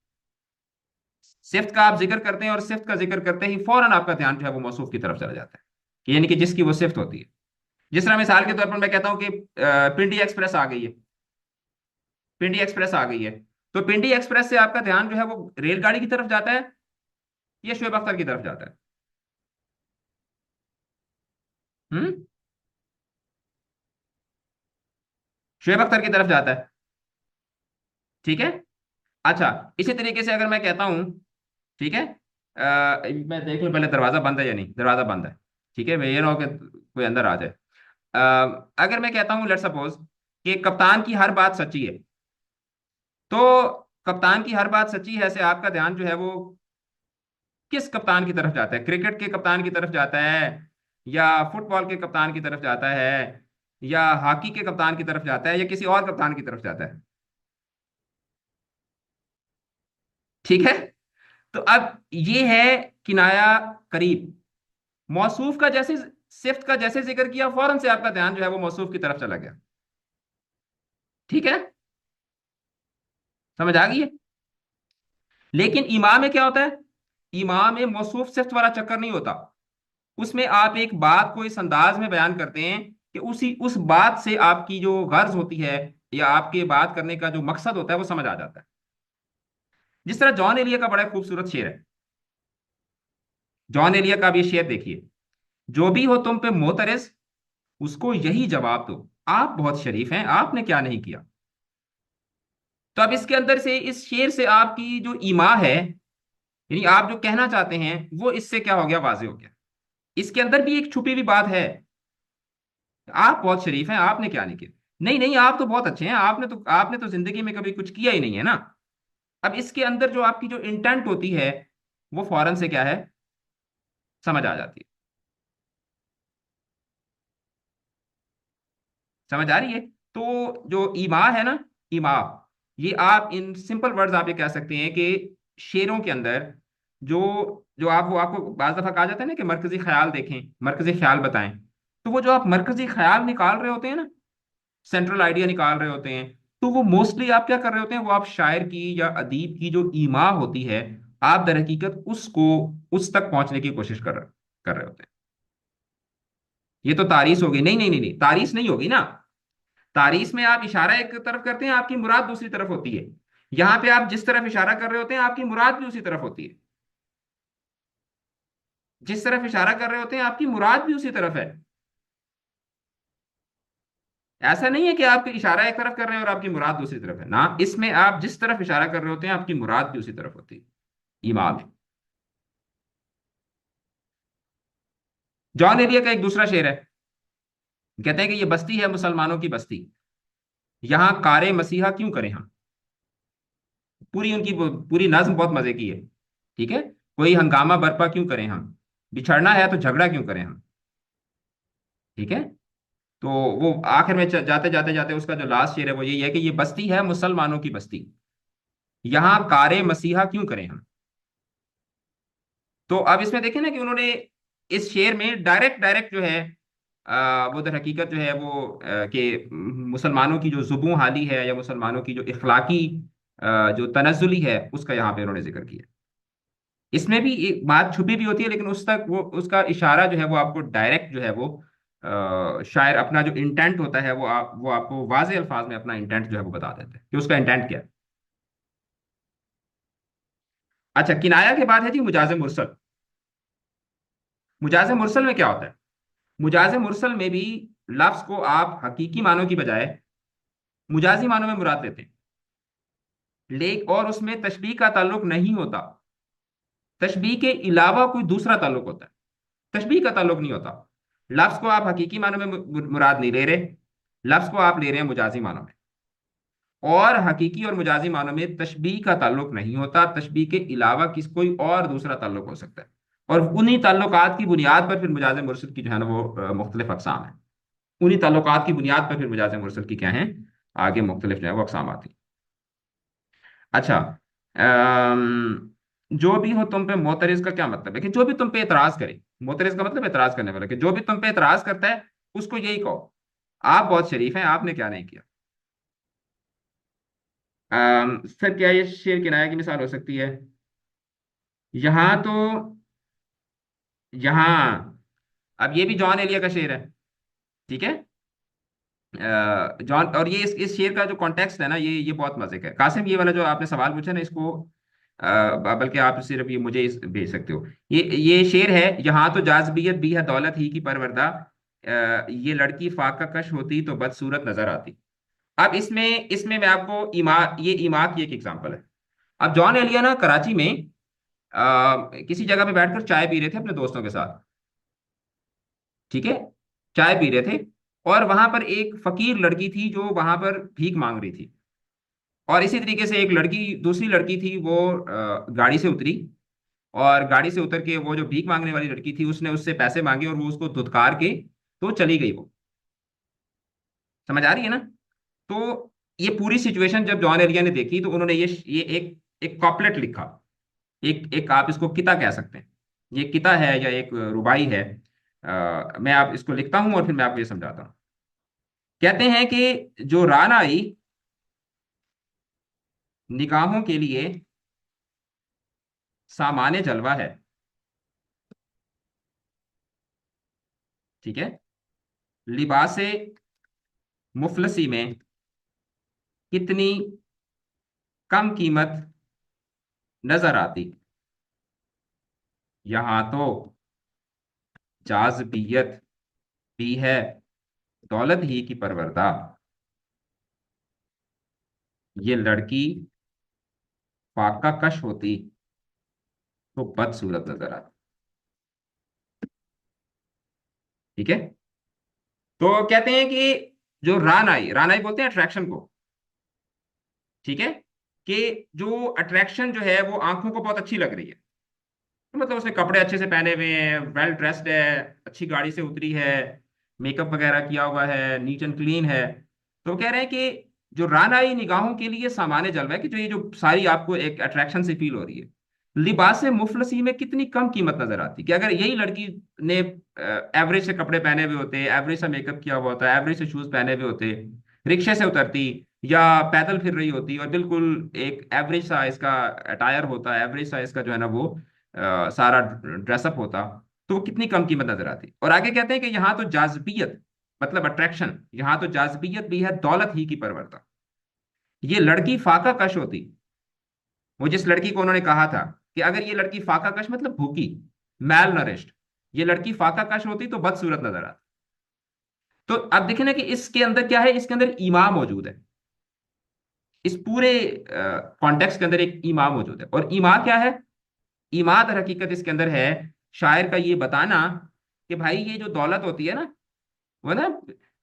सिफ्त का आप जिक्र करते हैं और सिफ्त का जिक्र करते ही फौरन आपका ध्यान जो है वो मौसूफ की तरफ चला जाता है, कि यानी कि जिसकी वो सिफ्त होती है। जिस तरह मिसाल के तौर पर मैं कहता हूं कि पिंडी एक्सप्रेस आ गई है। पिंडी एक्सप्रेस आ गई है। तो पिंडी एक्सप्रेस से आपका ध्यान जो है वो रेलगाड़ी की तरफ जाता है, या शोएब अख्तर की तरफ जाता है? हम्म। शोएब अख्तर की तरफ जाता है। ठीक है। अच्छा, इसी तरीके से अगर मैं कहता हूं, ठीक है, मैं देख लूं पहले दरवाजा बंद है या नहीं, दरवाजा बंद है। ठीक है, मैं ये ना हो कि कोई अंदर आ जाए। अगर मैं कहता हूं लेट सपोज कि कप्तान की हर बात सच्ची है, तो कप्तान की हर बात सच्ची है से आपका ध्यान जो है वो किस कप्तान की तरफ जाता है? क्रिकेट के कप्तान की तरफ जाता है, या फुटबॉल के कप्तान की तरफ जाता है, या हॉकी के कप्तान की तरफ जाता है, या किसी और कप्तान की तरफ जाता है? ठीक है। तो अब ये है किनाया करीब। मौसूफ का जैसे, सिफ्त का जैसे जिक्र किया, फौरन से आपका ध्यान जो है वो मौसूफ की तरफ चला गया। ठीक है, समझ आ गई है? लेकिन ईमा में क्या होता है? ईमा में मौसूफ सिफ्त वाला चक्कर नहीं होता। उसमें आप एक बात को इस अंदाज में बयान करते हैं कि उसी उस बात से आपकी जो गर्ज होती है, या आपके बात करने का जो मकसद होता है वो समझ आ जाता है। जिस तरह जॉन एलिया का बड़ा खूबसूरत शेर है। जॉन एलिया का भी शेर देखिए, जो भी हो तुम पे मोतरज, उसको यही जवाब दो, आप बहुत शरीफ हैं, आपने क्या नहीं किया। तो अब इसके अंदर से, इस शेर से आपकी जो ईमा है, यानी आप जो कहना चाहते हैं, वो इससे क्या हो गया, वाजे हो गया। इसके अंदर भी एक छुपी हुई बात है, आप बहुत शरीफ हैं, आपने क्या नहीं किया। नहीं नहीं, आप तो बहुत अच्छे हैं, आपने तो जिंदगी में कभी कुछ किया ही नहीं है ना। अब इसके अंदर जो आपकी जो इंटेंट होती है, वो फौरन से क्या है, समझ आ जाती है। समझ आ रही है? तो जो ईमा है ना, ईमा, ये आप इन सिंपल वर्ड्स आप ये कह सकते हैं कि शेरों के अंदर जो जो आप, वो आपको बाज दफा कहा जाता है ना कि मरकजी ख्याल देखें, मरकजी ख्याल बताएं। तो वो जो आप मरकजी ख्याल निकाल रहे होते हैं ना, सेंट्रल आइडिया निकाल रहे होते हैं, तो वो मोस्टली आप क्या कर रहे होते हैं, वो आप शायर की या अदीब की जो ईमा होती है, आप दर हकीकत उसको, उस तक पहुंचने की कोशिश कर रहे होते हैं। ये तो तारीस होगी? नहीं नहीं नहीं नहीं, तारीस नहीं होगी ना। तारीस में आप इशारा एक तरफ करते हैं, आपकी मुराद दूसरी तरफ होती है। यहां पे आप जिस तरफ इशारा कर रहे होते हैं, आपकी मुराद भी उसी तरफ होती है। जिस तरफ इशारा कर रहे होते हैं, आपकी मुराद भी उसी तरफ है। ऐसा नहीं है कि आप इशारा एक तरफ कर रहे हैं और आपकी मुराद दूसरी तरफ है ना, इसमें आप जिस तरफ इशारा कर रहे होते हैं, आपकी मुराद भी उसी तरफ होती है। इमाम है। जॉन एलिया का एक दूसरा शेर है, कहते हैं कि ये बस्ती है मुसलमानों की बस्ती, यहाँ कारे मसीहा क्यों करें हम। पूरी उनकी पूरी नज्म बहुत मजे की है। ठीक है, कोई हंगामा बर्पा क्यों करें हम, बिछड़ना है तो झगड़ा क्यों करें हम। ठीक है। तो वो आखिर में जाते जाते जाते उसका जो लास्ट शेर है वो यही है कि ये बस्ती है मुसलमानों की बस्ती, यहाँ कारे मसीहा क्यों करें हम। तो अब इसमें देखें ना कि उन्होंने इस शेर में डायरेक्ट डायरेक्ट जो है, वो दर हकीकत जो है वो कि मुसलमानों की जो जुबूं हाली है, या मुसलमानों की जो इखलाकी जो तनज़ुली है, उसका यहाँ पे उन्होंने जिक्र किया। इसमें भी एक बात छुपी भी होती है, लेकिन उस तक वो उसका इशारा जो है वो आपको डायरेक्ट जो है वो, शायर अपना जो इंटेंट होता है वो आपको वाज़े अल्फाज में अपना इंटेंट जो है वो बता देते हैं कि उसका इंटेंट क्या है। अच्छा, किनाया के बाद है जी मुजाज़ मुरसल। मुजाज़ मुरसल में क्या होता है? मुजाज़ मुरसल में भी लफ्ज को आप हकीकी मानों की बजाय मुजाजी मानों में मुराद लेते हैं। और उसमें तशबीह का ताल्लुक नहीं होता, तशबीह के अलावा कोई दूसरा ताल्लुक होता है, तशबीह का ताल्लुक नहीं होता। लफ्ज को आप हकीकी मानों में मुराद नहीं ले रहे, लफ्ज को आप ले रहे हैं मुजाजी मानों में। और हकीकी और मुजाजी मानों में तशबीह का ताल्लुक नहीं होता, तशबीह के अलावा किस कोई और दूसरा ताल्लुक हो सकता है। और उन्हीं ताल्लुकात की बुनियाद पर फिर मुजाज मुरसल की जो है ना वो मुख्तलिफ अकसाम है। उन्हीं ताल्लुकात की बुनियाद पर फिर मुजाज मुरसल की क्या है, आगे मुख्तलिफ जो है वो अकसाम आती हैं। अच्छा, जो भी हो तुम पे मोतरज का क्या मतलब है? कि जो भी तुम पे एतराज करे, मोतरज का मतलब एतराज करने वाला, कि जो भी तुम पे एतराज करता है उसको यही कहो, आप बहुत शरीफ हैं, आपने क्या नहीं किया। सर क्या ये शेर किनाया की मिसाल हो सकती है? यहाँ तो, यहाँ, अब ये भी जॉन एलिया का शेर है। ठीक है। जॉन, और ये इस शेर का जो कॉन्टेक्स्ट है ना, ये बहुत मजे का है। कासिम, ये वाला जो आपने सवाल पूछा ना, इसको बल्कि आप सिर्फ ये मुझे भेज सकते हो। ये शेर है, यहाँ तो जाज़बियत भी है दौलत ही की परवरदा, ये लड़की फाका कश होती तो बदसूरत नजर आती। अब इसमें इसमें मैं आपको ईमा, ये ईमा की एक एग्जांपल है। अब जॉन एलिया ना कराची में किसी जगह पे बैठकर चाय पी रहे थे अपने दोस्तों के साथ। ठीक है, चाय पी रहे थे, और वहां पर एक फकीर लड़की थी जो वहां पर भीख मांग रही थी। और इसी तरीके से एक लड़की, दूसरी लड़की थी, वो गाड़ी से उतरी, और गाड़ी से उतर के वो जो भीख मांगने वाली लड़की थी उसने उससे पैसे मांगे, और वो उसको धुतकार के तो चली गई वो। समझ आ रही है ना? तो ये पूरी सिचुएशन जब जॉन एलिया ने देखी तो उन्होंने ये एक एक कॉपलेट लिखा। एक एक आप इसको किता कह सकते हैं, ये किता है या एक रुबाई है। मैं आप इसको लिखता हूं और फिर मैं आपको ये समझाता हूँ। कहते हैं कि जो रान आई निगाहों के लिए सामान्य जलवा है। ठीक है, लिबासे मुफलसी में कितनी कम कीमत नजर आती, यहाँ तो जाज़बियत भी है दौलत ही की परवरदा, ये लड़की फाका कश होती तो बदसूरत नजर आती। ठीक है, तो कहते हैं कि जो रानाई, रानाई बोलते हैं अट्रैक्शन को। ठीक है, कि जो अट्रैक्शन जो है वो आंखों को बहुत अच्छी लग रही है। तो मतलब उसने कपड़े अच्छे से पहने हुए हैं, वेल ड्रेस्ड है, अच्छी गाड़ी से उतरी है, मेकअप वगैरह किया हुआ है, नीट एंड क्लीन है। तो कह रहे हैं कि जो रानाई निगाहों के लिए सामान्य जलवा है, कि जो ये जो सारी आपको एक अट्रैक्शन से फील हो रही है, लिबास मुफलसी में कितनी कम कीमत नजर आती। कि अगर यही लड़की ने एवरेज से कपड़े पहने हुए होते, एवरेज से मेकअप किया हुआ होता, एवरेज से शूज पहने हुए होते, रिक्शे से उतरती या पैदल फिर रही होती, और बिल्कुल एक एवरेज सा इसका अटायर होता, एवरेज सा इसका जो है ना वो सारा ड्रेसअप होता, तो वो कितनी कम कीमत नजर आती। और आगे कहते हैं कि यहाँ तो जाजबियत मतलब अट्रैक्शन, यहाँ तो जाजबियत भी है दौलत ही की परवरदा, ये लड़की फाका कश होती। वो जिस लड़की को उन्होंने कहा था कि अगर ये लड़की फाका कश मतलब भूखी, मैल नरिश्ड, ये लड़की फाका कश होती तो बदसूरत नजर आती। तो अब देखें ना कि इसके अंदर क्या है, इसके अंदर ईमा मौजूद है। इस पूरे कॉन्टेक्स्ट के अंदर एक ईमा मौजूद है। और ईमा क्या है? ईमा दर हकीकत इसके अंदर है शायर का ये बताना कि भाई ये जो दौलत होती है ना, वो ना,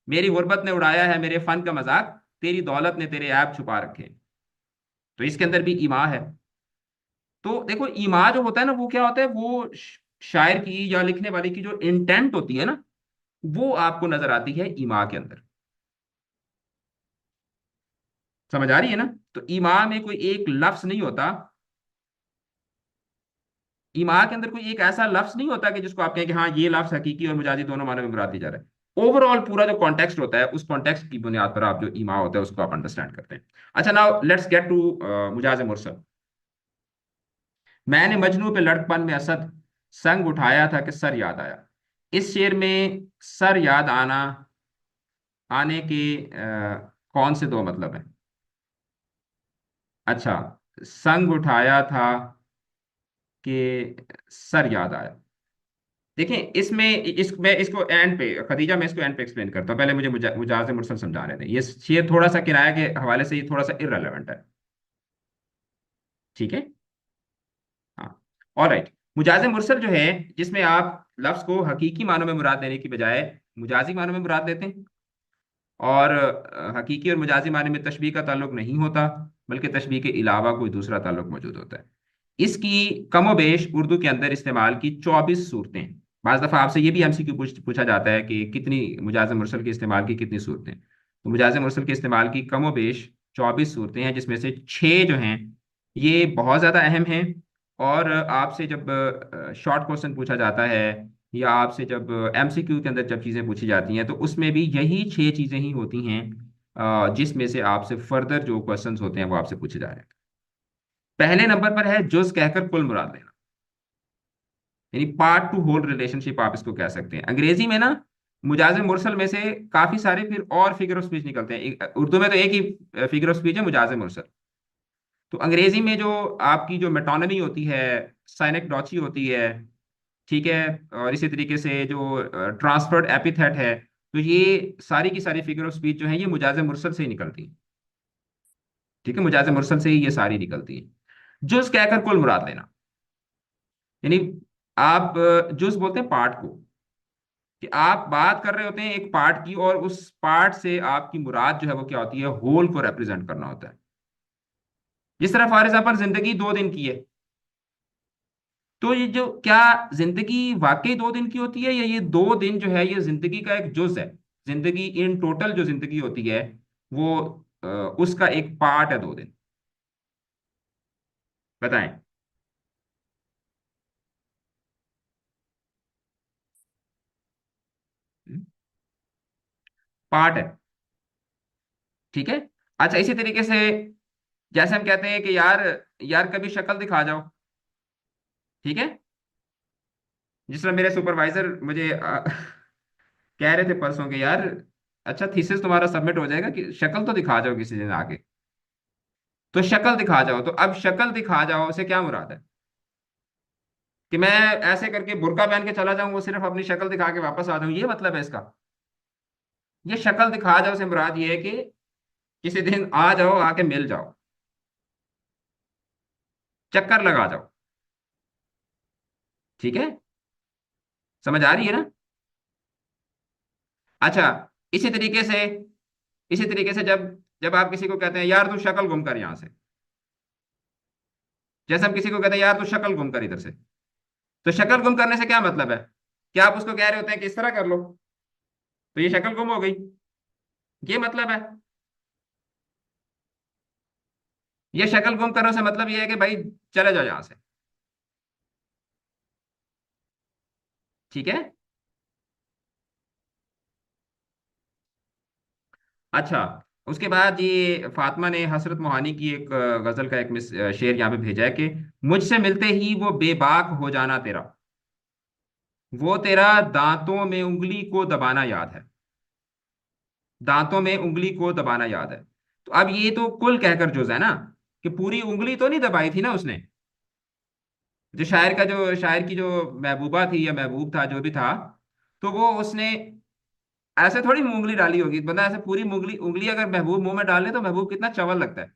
मेरी गुर्बत ने उड़ाया है मेरे फन का मजाक, तेरी दौलत ने तेरे ऐब छुपा रखे हैं। तो इसके अंदर भी ईमा है। तो देखो ईमा जो होता है ना वो क्या होता है, वो शायर की या लिखने वाले की जो इंटेंट होती है ना, वो आपको नजर आती है ईमा के अंदर। समझ आ रही है ना? तो ईमा में कोई एक लफ्ज नहीं होता, ईमा के अंदर कोई एक ऐसा लफ्ज नहीं होता कि जिसको आप कहें कि हाँ ये लफ्ज हकीकी और मजाजी दोनों मानों में मुराद दी जा रहा है। ओवरऑल पूरा जो कॉन्टेक्स्ट होता है उस कॉन्टेक्स्ट की बुनियाद पर आप जो ईमा होता है उसको आप अंडरस्टैंड करते हैं। अच्छा, नाउ लेट्स गेट टू मुजाज मुरसल। मैंने मजनू पे लड़कपन में असद संग उठाया था कि सर याद आया। इस शेर में सर याद आना, आने के कौन से दो मतलब हैं? अच्छा, संग उठाया था कि सर याद आया। देखें इसमें मैं इसको एंड पे, खदीजा मैं इसको एंड पे एक्सप्लेन करता हूँ, पहले मुझे मुजाज मुरसल समझा रहे थे। ये शेर थोड़ा सा किराया के हवाले से ये थोड़ा सा इररेलेवेंट है। ठीक है, हाँ, ऑलराइट। मुजाज मुरसल जो है, जिसमें आप लफ्ज को हकीकी मानों में मुराद देने की बजाय मुजाजी मानों में मुराद देते हैं, और हकीकी और मजाजी माने में तशबीह का ताल्लुक नहीं होता, बल्कि तशबीह के अलावा कोई दूसरा ताल्लुक मौजूद होता है। इसकी कमोबेश उर्दू के अंदर इस्तेमाल की 24 सूरतें हैं। बाज़ दफ़ा आपसे ये भी एमसीक्यू पूछा जाता है कि कितनी मुजाज मुरसल के इस्तेमाल की कितनी सूरतें। तो मुजाज मुरसल के इस्तेमाल की कमोबेश 24 सूरतें हैं, जिसमें से 6 जो हैं ये बहुत ज़्यादा अहम हैं। और आपसे जब शॉर्ट क्वेश्चन पूछा जाता है, या आपसे जब एमसीक्यू के अंदर जब चीज़ें पूछी जाती हैं, तो उसमें भी यही 6 चीज़ें ही होती हैं जिसमें से आपसे फर्दर जो क्वेश्चंस होते हैं वो आपसे पूछे जा रहे हैं। पहले नंबर पर है जुज कहकर कुल मुराद लेना, यानी पार्ट टू होल रिलेशनशिप आप इसको कह सकते हैं। अंग्रेजी में ना मुजाज मुरसल में से काफी सारे फिर और फिगर ऑफ स्पीच निकलते हैं। उर्दू में तो एक ही फिगर ऑफ स्पीच है, मुजाज मुरसल। तो अंग्रेजी में जो आपकी जो मेटोनमी होती है, साइनेक्डॉची होती है, ठीक है, और इसी तरीके से जो ट्रांसफर्ड एपिथेट है, तो ये सारी की सारी फिगर ऑफ स्पीच जो है ये मुजाज मुरसल से ही निकलती है। ठीक है, मुजाज मुरसल से ही ये सारी निकलती है। जुज कहकर कुल मुराद लेना, यानी आप जुज बोलते हैं पार्ट को, कि आप बात कर रहे होते हैं एक पार्ट की, और उस पार्ट से आपकी मुराद जो है वो क्या होती है, होल को रिप्रेजेंट करना होता है। जिस तरह फॉर एग्जाम्पल जिंदगी 2 दिन की है, तो ये जो क्या जिंदगी वाकई 2 दिन की होती है, या ये 2 दिन जो है ये जिंदगी का एक जुज है? जिंदगी इन टोटल जो जिंदगी होती है वो उसका एक पार्ट है 2 दिन। बताएं। पार्ट है। ठीक है। अच्छा, इसी तरीके से जैसे हम कहते हैं कि यार, यार कभी शक्ल दिखा जाओ। ठीक है। जिस तरह मेरे सुपरवाइजर मुझे कह रहे थे परसों के, यार अच्छा थीसिस तुम्हारा सबमिट हो जाएगा, कि शक्ल तो दिखा जाओ किसी दिन आके। तो शक्ल दिखा जाओ, तो अब शक्ल दिखा जाओ से क्या मुराद है? कि मैं ऐसे करके बुर्का पहन के चला जाऊं, वो सिर्फ अपनी शक्ल दिखा के वापस आ जाऊं, ये मतलब है इसका? ये शक्ल दिखा जाओ से मुराद ये है कि किसी दिन आ जाओ, आके मिल जाओ, चक्कर लगा जाओ। ठीक है, समझ आ रही है ना? अच्छा, इसी तरीके से, इसी तरीके से जब जब आप किसी को कहते हैं यार तू शक्ल गुम कर यहां से, जैसे हम किसी को कहते हैं यार तू शक्ल गुम कर इधर से, तो शक्ल गुम करने से क्या मतलब है? क्या आप उसको कह रहे होते हैं कि इस तरह कर लो, तो ये शक्ल गुम हो गई, ये मतलब है? ये शक्ल गुम करने से मतलब ये है कि भाई चले जाओ यहां से। ठीक है। अच्छा, उसके बाद ये फातिमा ने हसरत मोहानी की एक गजल का एक शेर यहाँ पे भेजा है कि मुझसे मिलते ही वो बेबाक हो जाना तेरा, वो तेरा दांतों में उंगली को दबाना याद है, दांतों में उंगली को दबाना याद है। तो अब ये तो कुल कहकर जुज है ना, कि पूरी उंगली तो नहीं दबाई थी ना उसने। जो शायर का जो शायर की जो महबूबा थी या महबूब था जो भी था, तो वो उसने ऐसे थोड़ी उंगली डाली होगी, बंदा ऐसे पूरी उंगली उंगली अगर महबूब मुंह में डाले तो महबूब कितना चवल लगता है।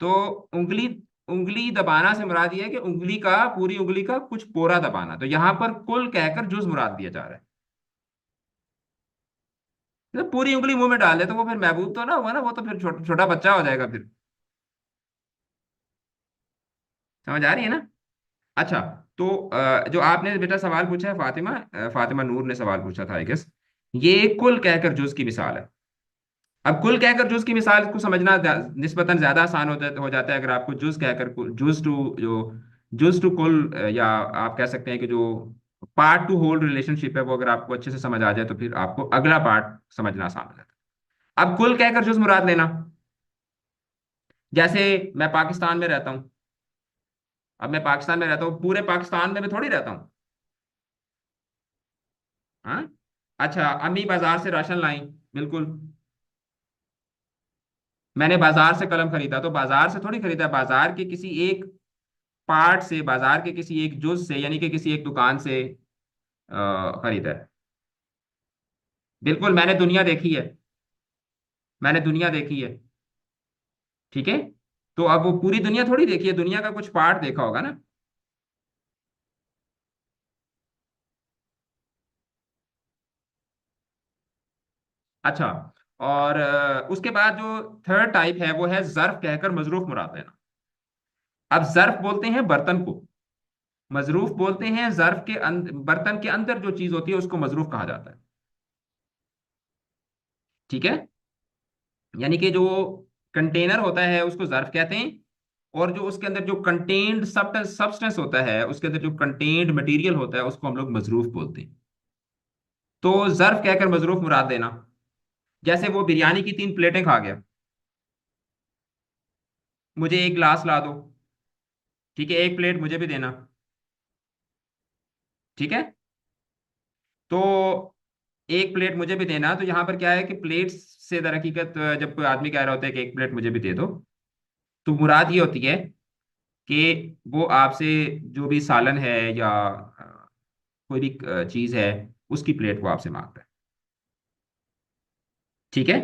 तो उंगली उंगली दबाना से मुराद ये है कि उंगली का, पूरी उंगली का कुछ पोरा दबाना, तो यहां पर कुल कहकर जुज मुराद दिया जा रहा है। तो पूरी उंगली मुंह में डाल दे तो वो फिर महबूब तो ना हुआ ना, वो तो फिर छोटा बच्चा हो जाएगा फिर। समझ आ रही है ना? अच्छा, तो जो आपने बेटा सवाल पूछा है फातिमा, फातिमा नूर ने सवाल पूछा था आई गेस, ये कुल कहकर जुज की मिसाल है। अब कुल कहकर जुज की मिसाल को समझना निस्बतन ज्यादा आसान हो जाता है अगर आपको जुज कहकर जुज टू जो जुज टू कुल, या आप कह सकते हैं कि जो पार्ट टू होल रिलेशनशिप है वो अगर आपको अच्छे से समझ आ जाए तो फिर आपको अगला पार्ट समझना आसान हो जाता है। अब कुल कहकर जुज मुराद लेना, जैसे मैं पाकिस्तान में रहता हूँ। अब मैं पाकिस्तान में रहता हूँ, पूरे पाकिस्तान में मैं थोड़ी रहता हूँ। हाँ। अच्छा, अम्मी बाजार से राशन लाई, बिल्कुल। मैंने बाजार से कलम खरीदा, तो बाजार से थोड़ी खरीदा, बाजार के किसी एक पार्ट से, बाजार के किसी एक जुज से, यानी कि किसी एक दुकान से खरीदा है। बिल्कुल, मैंने दुनिया देखी है, मैंने दुनिया देखी है। ठीक है। तो अब वो पूरी दुनिया थोड़ी देखी है, दुनिया का कुछ पार्ट देखा होगा ना। अच्छा, और उसके बाद जो थर्ड टाइप है वो है जर्फ कहकर मजरूफ मुराद लेना। अब जर्फ बोलते हैं बर्तन को, मजरूफ बोलते हैं जर्फ के बर्तन के अंदर जो चीज होती है उसको मजरूफ कहा जाता है। ठीक है। यानी कि जो कंटेनर होता है उसको जर्फ कहते हैं, और जो उसके अंदर जो कंटेन्ड सब्सटेंस होता है, उसके अंदर जो कंटेन्ड मटेरियल होता है उसको हम लोग मजरूफ बोलते हैं। तो जर्फ कहकर मजरूफ मुराद देना, जैसे वो बिरयानी की 3 प्लेटें खा गया, मुझे एक गिलास ला दो। ठीक है, एक प्लेट मुझे भी देना। ठीक है। तो एक प्लेट मुझे भी देना, तो यहाँ पर क्या है कि प्लेट से दर हकीकत जब कोई आदमी कह रहा होता है कि एक प्लेट मुझे भी दे दो, तो मुराद ये होती है कि वो आपसे जो भी सालन है या कोई भी चीज़ है उसकी प्लेट वो आपसे मांग रहा है। ठीक है।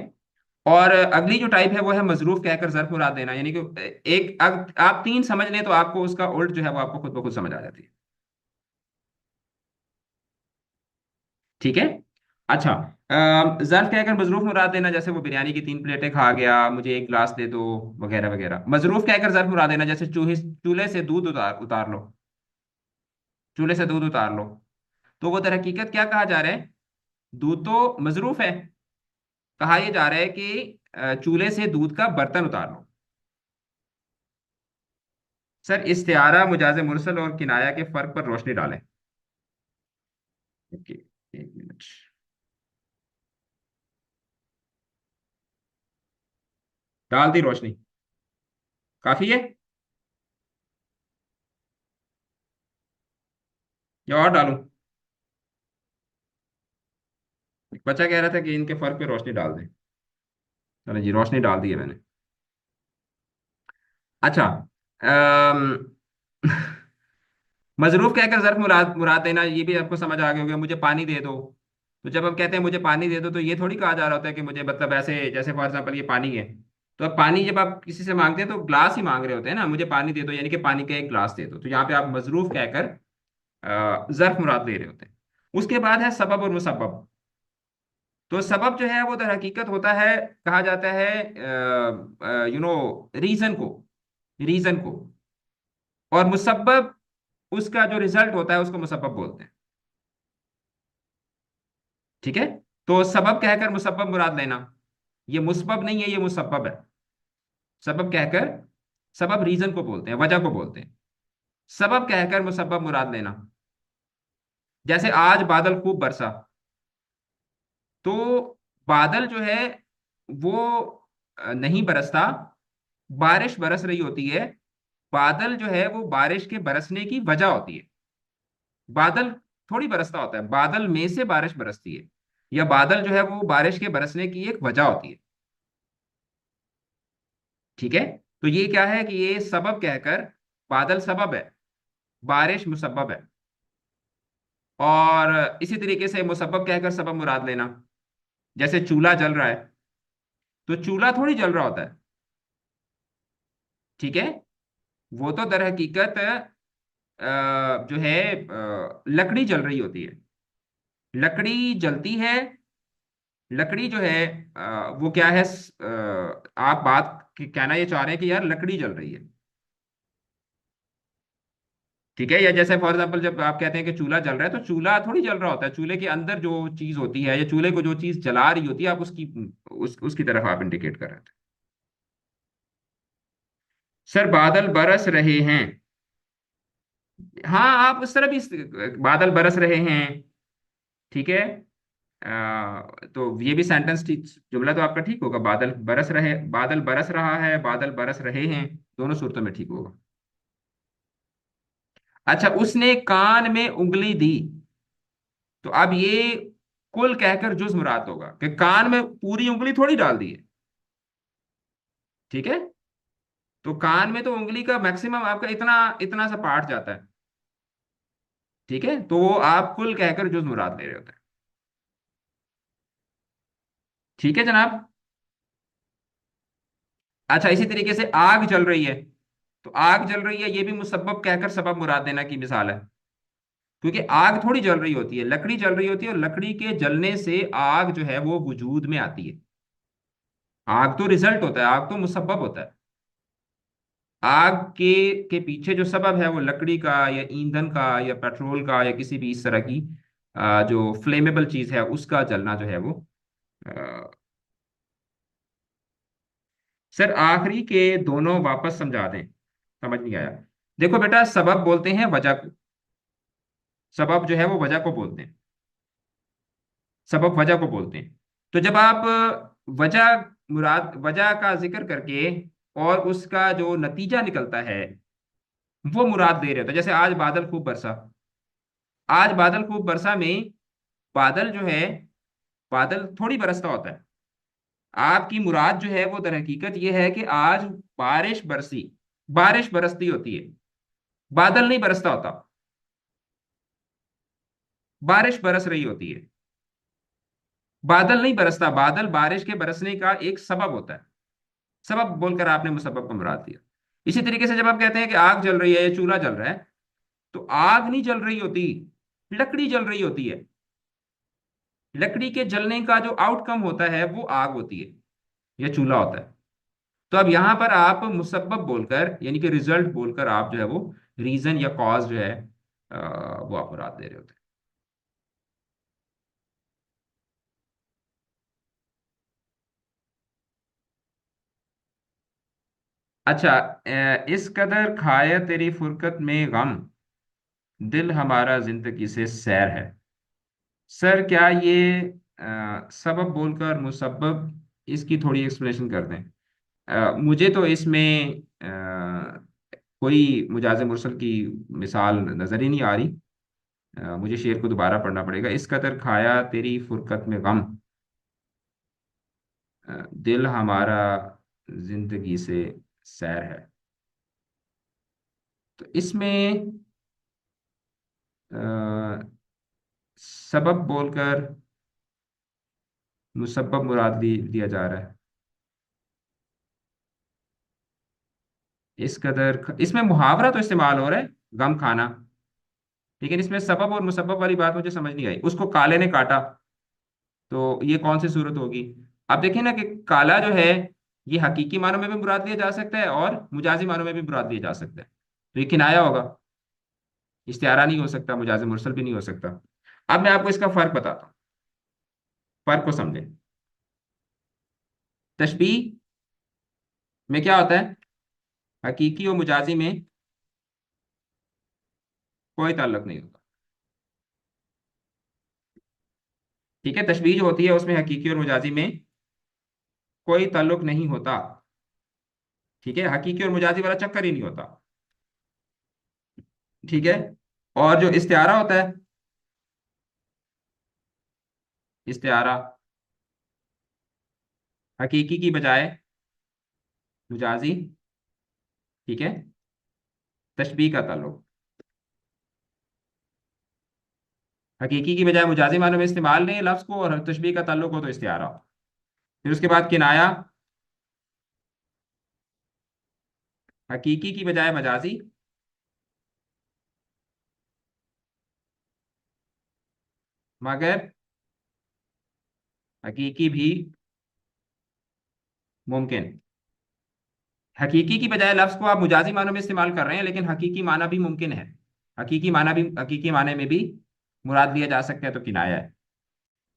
और अगली जो टाइप है वो है मजरूफ कहकर ज़र्फ मुराद देना, यानी कि आप तीन समझ लें तो आपको उसका उल्ट जो है वो आपको खुद ब खुद समझ आ जाती है। ठीक है। अच्छा, ज़र्फ कहकर मजरूफ मुराद देना, जैसे वो बिरयानी की तीन प्लेटें खा गया, मुझे एक गिलास दे दो, वगैरह वगैरह। मजरूफ कहकर ज़र्फ मुराद देना, जैसे चूल्हे से दूध उतार उतार लो, चूल्हे से दूध उतार लो। तो वो दर हकीकत क्या कहा जा रहा है? दूध तो मजरूफ है, कहा यह जा रहा है कि चूल्हे से दूध का बर्तन उतार लो। सर, इस्तिआरा, मुजाज मुरसल और किनाया के फर्क पर रोशनी डालें। ओके, एक मिनट। डाल दी रोशनी? काफी है या और डालूं? एक बच्चा कह रहा था कि इनके फर्क पे रोशनी डाल दें। चलो जी, रोशनी डाल दी है मैंने। अच्छा, अम, मजरूफ कहकर ज़र्फ मुराद मुराद देना, ये भी आपको समझ आ गया होगा। मुझे पानी दे दो। तो जब हम कहते हैं मुझे पानी दे दो, तो ये थोड़ी कहा जा रहा होता है कि मुझे, मतलब ऐसे जैसे फॉर एग्जाम्पल ये पानी है। तो अब पानी जब आप किसी से मांगते हैं तो ग्लास ही मांग रहे होते हैं ना, मुझे पानी दे दो यानी कि पानी का एक ग्लास दे दो। तो यहाँ पे आप मजरूफ कहकर ज़र्फ मुराद ले रहे होते हैं। उसके बाद है सबब और मुसब्बब। तो सबब जो है वो दर हकीकत होता है, कहा जाता है रीजन को, रीजन को। और मुसब्बब उसका जो रिजल्ट होता है उसको मुसब्बब बोलते हैं। ठीक है। तो सबब कहकर मुसब्बब मुराद लेना, ये मुसब्बब नहीं है, ये मुसब्बब है। सबब कहकर, सबब रीजन को बोलते हैं, वजह को बोलते हैं। सबब कहकर मुसब्बब मुराद लेना, जैसे आज बादल खूब बरसा। तो बादल जो है वो नहीं बरसता, बारिश बरस रही होती है। बादल जो है वो बारिश के बरसने की वजह होती है। बादल थोड़ी बरसता होता है, बादल में से बारिश बरसती है, या बादल जो है वो बारिश के बरसने की एक वजह होती है। ठीक है। तो ये क्या है कि ये सबब कहकर, बादल सबब है, बारिश मुसब्बब है। और इसी तरीके से मुसब्बब कहकर सबब मुराद लेना, जैसे चूल्हा जल रहा है। तो चूल्हा थोड़ी जल रहा होता है। ठीक है। वो तो दर हकीकत जो है लकड़ी जल रही होती है। लकड़ी जलती है। लकड़ी जो है वो क्या है, आप कहना ये चाह रहे हैं कि यार लकड़ी जल रही है। ठीक है। या जैसे फॉर एग्जांपल जब आप कहते हैं कि चूल्हा जल रहा है, तो चूल्हा थोड़ी जल रहा होता है, चूल्हे के अंदर जो चीज होती है या चूल्हे को जो चीज जला रही होती है, आप उसकी तरफ आप इंडिकेट कर रहे थे। सर, बादल बरस रहे हैं। हाँ, आप उस तरह भी बादल बरस रहे हैं। ठीक है। तो ये भी सेंटेंस ठीक, जुमला तो आपका ठीक होगा। बादल बरस रहे, बादल बरस रहा है, बादल बरस रहे हैं, दोनों सूरतों में ठीक होगा। अच्छा, उसने कान में उंगली दी। तो अब ये कुल कहकर जुज मुराद होगा, कि कान में पूरी उंगली थोड़ी डाल दी है। ठीक है। तो कान में तो उंगली का मैक्सिमम आपका इतना इतना सा पार्ट जाता है। ठीक है। तो वो आप कुल कहकर जुज मुराद ले रहे होते हैं। ठीक है जनाब। अच्छा, इसी तरीके से आग जल रही है। तो आग जल रही है, ये भी मुसब्बब कहकर सबब मुराद देना की मिसाल है। क्योंकि आग थोड़ी जल रही होती है, लकड़ी जल रही होती है, और लकड़ी के जलने से आग जो है वो वजूद में आती है। आग तो रिजल्ट होता है, आग तो मुसब्बब होता है। आग के पीछे जो सबब है वो लकड़ी का या ईंधन का या पेट्रोल का या किसी भी इस तरह की जो फ्लेमेबल चीज है उसका जलना जो है वो। अ, सर, आखिरी के दोनों वापस समझा दें, समझ नहीं आया। देखो बेटा, सबब बोलते हैं वजह को, सबब जो है वो वजह को बोलते हैं, सबब वजह को बोलते हैं। तो जब आप वजह मुराद, वजह का जिक्र करके और उसका जो नतीजा निकलता है वो मुराद दे रहे होते हैं, जैसे आज बादल खूब बरसा। आज बादल खूब बरसा में बादल जो है, बादल थोड़ी बरसता होता है। आपकी मुराद जो है वो दर हकीकत ये है कि आज बारिश बरसी, बारिश बरसती होती है, बादल नहीं बरसता होता। बारिश बरस रही होती है। बादल नहीं बरसता, बादल बारिश के बरसने का एक सबब होता है। सबब बोलकर आपने मुसब्बब को मुराद दिया। इसी तरीके से जब आप कहते हैं कि आग जल रही है या चूल्हा जल रहा है, तो आग नहीं जल रही होती, लकड़ी जल रही होती है। लकड़ी के जलने का जो आउटकम होता है वो आग होती है या चूल्हा होता है। तो अब यहां पर आप मुसब्बब बोलकर यानी कि रिजल्ट बोलकर आप जो है वो रीजन या कॉज जो है वो आप मुराद दे रहे होते हैं। अच्छा, इस कदर खाया तेरी फुरकत में गम, दिल हमारा जिंदगी से सैर है। सर क्या ये सबब बोलकर मुसब्बब, इसकी थोड़ी एक्सप्लेनेशन कर दें। मुझे तो इसमें कोई मुजाज़ मुरसल की मिसाल नज़र ही नहीं आ रही। मुझे शेर को दोबारा पढ़ना पड़ेगा। इस कदर खाया तेरी फुरकत में गम, दिल हमारा जिंदगी से सैर है। तो इसमें अ, सबब बोलकर मुसब्बब मुराद दिया जा रहा है। इस कदर इसमें मुहावरा तो इस्तेमाल हो रहा है, गम खाना। लेकिन इसमें सबब और मुसब्बब वाली बात मुझे समझ नहीं आई। उसको काले ने काटा, तो ये कौन सी सूरत होगी। अब देखिए ना कि काला जो है, ये हकीकी मानों में भी मुराद लिया जा सकता है और मुजाजी मानों में भी मुराद लिया जा सकता है। तो ये किनाया होगा, इस्तिआरा नहीं हो सकता, मुजाजी मुरसल भी नहीं हो सकता। अब मैं आपको इसका फर्क बताता हूँ, फर्क को समझें। तशबीह में क्या होता है, हकीकी और मुजाजी में कोई ताल्लुक नहीं होता। ठीक है, तशबीह जो होती है उसमें हकीकी और मुजाजी में कोई ताल्लुक नहीं होता। ठीक है, हकीकी और मुजाजी वाला चक्कर ही नहीं होता। ठीक है। और जो इस्तिआरा होता है, इस्तिआरा हकीकी की बजाय मुजाजी, ठीक है, तशबीह का ताल्लुक। हकीकी की बजाय मुजाजी मानों में इस्तेमाल नहीं है लफ्ज को, और तशबीह का ताल्लुक हो तो इस्तिआरा। फिर उसके बाद किनाया, हकीकी की बजाय मजाजी, मगर हकीकी भी मुमकिन। हकीकी की बजाय लफ्ज को आप मुजाजी मानों में इस्तेमाल कर रहे हैं, लेकिन हकीकी माना भी मुमकिन है। हकीकी माने में भी मुराद लिया जा सकता है, तो किनाया है।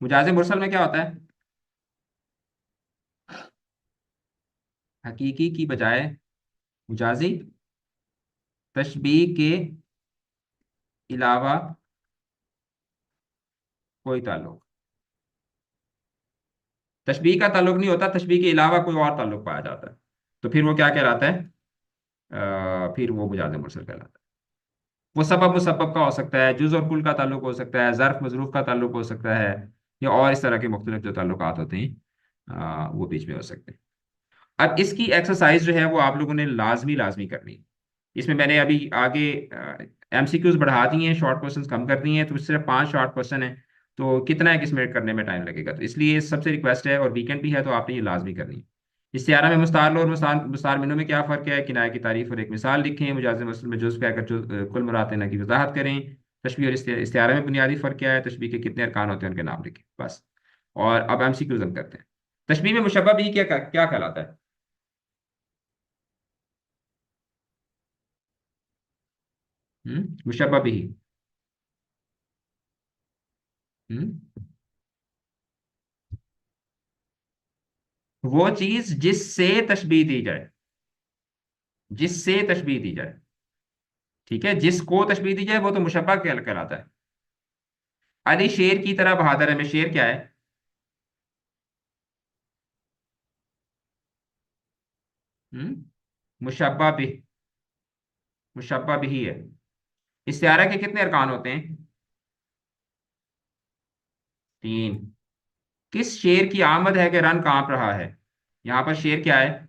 मुजाजे मुरसल में क्या होता है, हकीकी की बजाय मुजाजी, तशबीह के अलावा कोई ताल्लुक। तशबीह का ताल्लुक नहीं होता, तशबीह के अलावा कोई और ताल्लुक पाया जाता है। तो फिर वो क्या कहलाता है, फिर वो मुजाजे मुरसल कहलाता है। वो सबब मुसब्बब का हो सकता है, जुज और कुल का ताल्लुक हो सकता है, ज़र्फ मजरूफ का ताल्लुक हो सकता है, या और इस तरह के मुख्तलिफ जो ताल्लुकात होते हैं वो बीच में हो सकते हैं। अब इसकी एक्सरसाइज जो है वो आप लोगों ने लाजमी लाजमी करनी है। इसमें मैंने अभी आगे एमसीक्यूज बढ़ा दिए हैं, शॉर्ट क्वेश्चंस कम कर दिए हैं, तो सिर्फ 5 शॉर्ट क्वेश्चन है। तो कितना है, किसमें करने में टाइम लगेगा, तो इसलिए सबसे रिक्वेस्ट है, और वीकेंड भी है तो आपने ये लाजमी करनी है। इस्तिआरा में मुस्तार लो और मुस्तार मिनो में क्या फ़र्क है, किनाया की तारीफ और एक मिसाल लिखें, मुजाज़ मसल में जुज़ कहकर कुल मुराद लेना की वजाहत करें। तशबीह और इस्तिआरा में बुनियादी फ़र्क क्या है, तशबीह के कितने अरकान होते हैं उनके नाम लिखें, बस। और अब एमसीक्यूज हम करते हैं। तशबीह में मुशब्बह भी क्या क्या कहलाता है। मुशब्बह भी। हम्म वो चीज जिससे तशबीह दी जाए, जिससे तशबीह दी जाए। ठीक है, जिसको तशबीह दी जाए वो तो मुशब्बह कहलाता है। अली शेर की तरह बहादुर है में शेर क्या है, हम्म मुशब्बा भी, मुशब्बा भी है। इस्तिआरा के कितने अरकान होते हैं, 3। किस शेर की आमद है कि रन कांप रहा है, यहां पर शेर क्या है,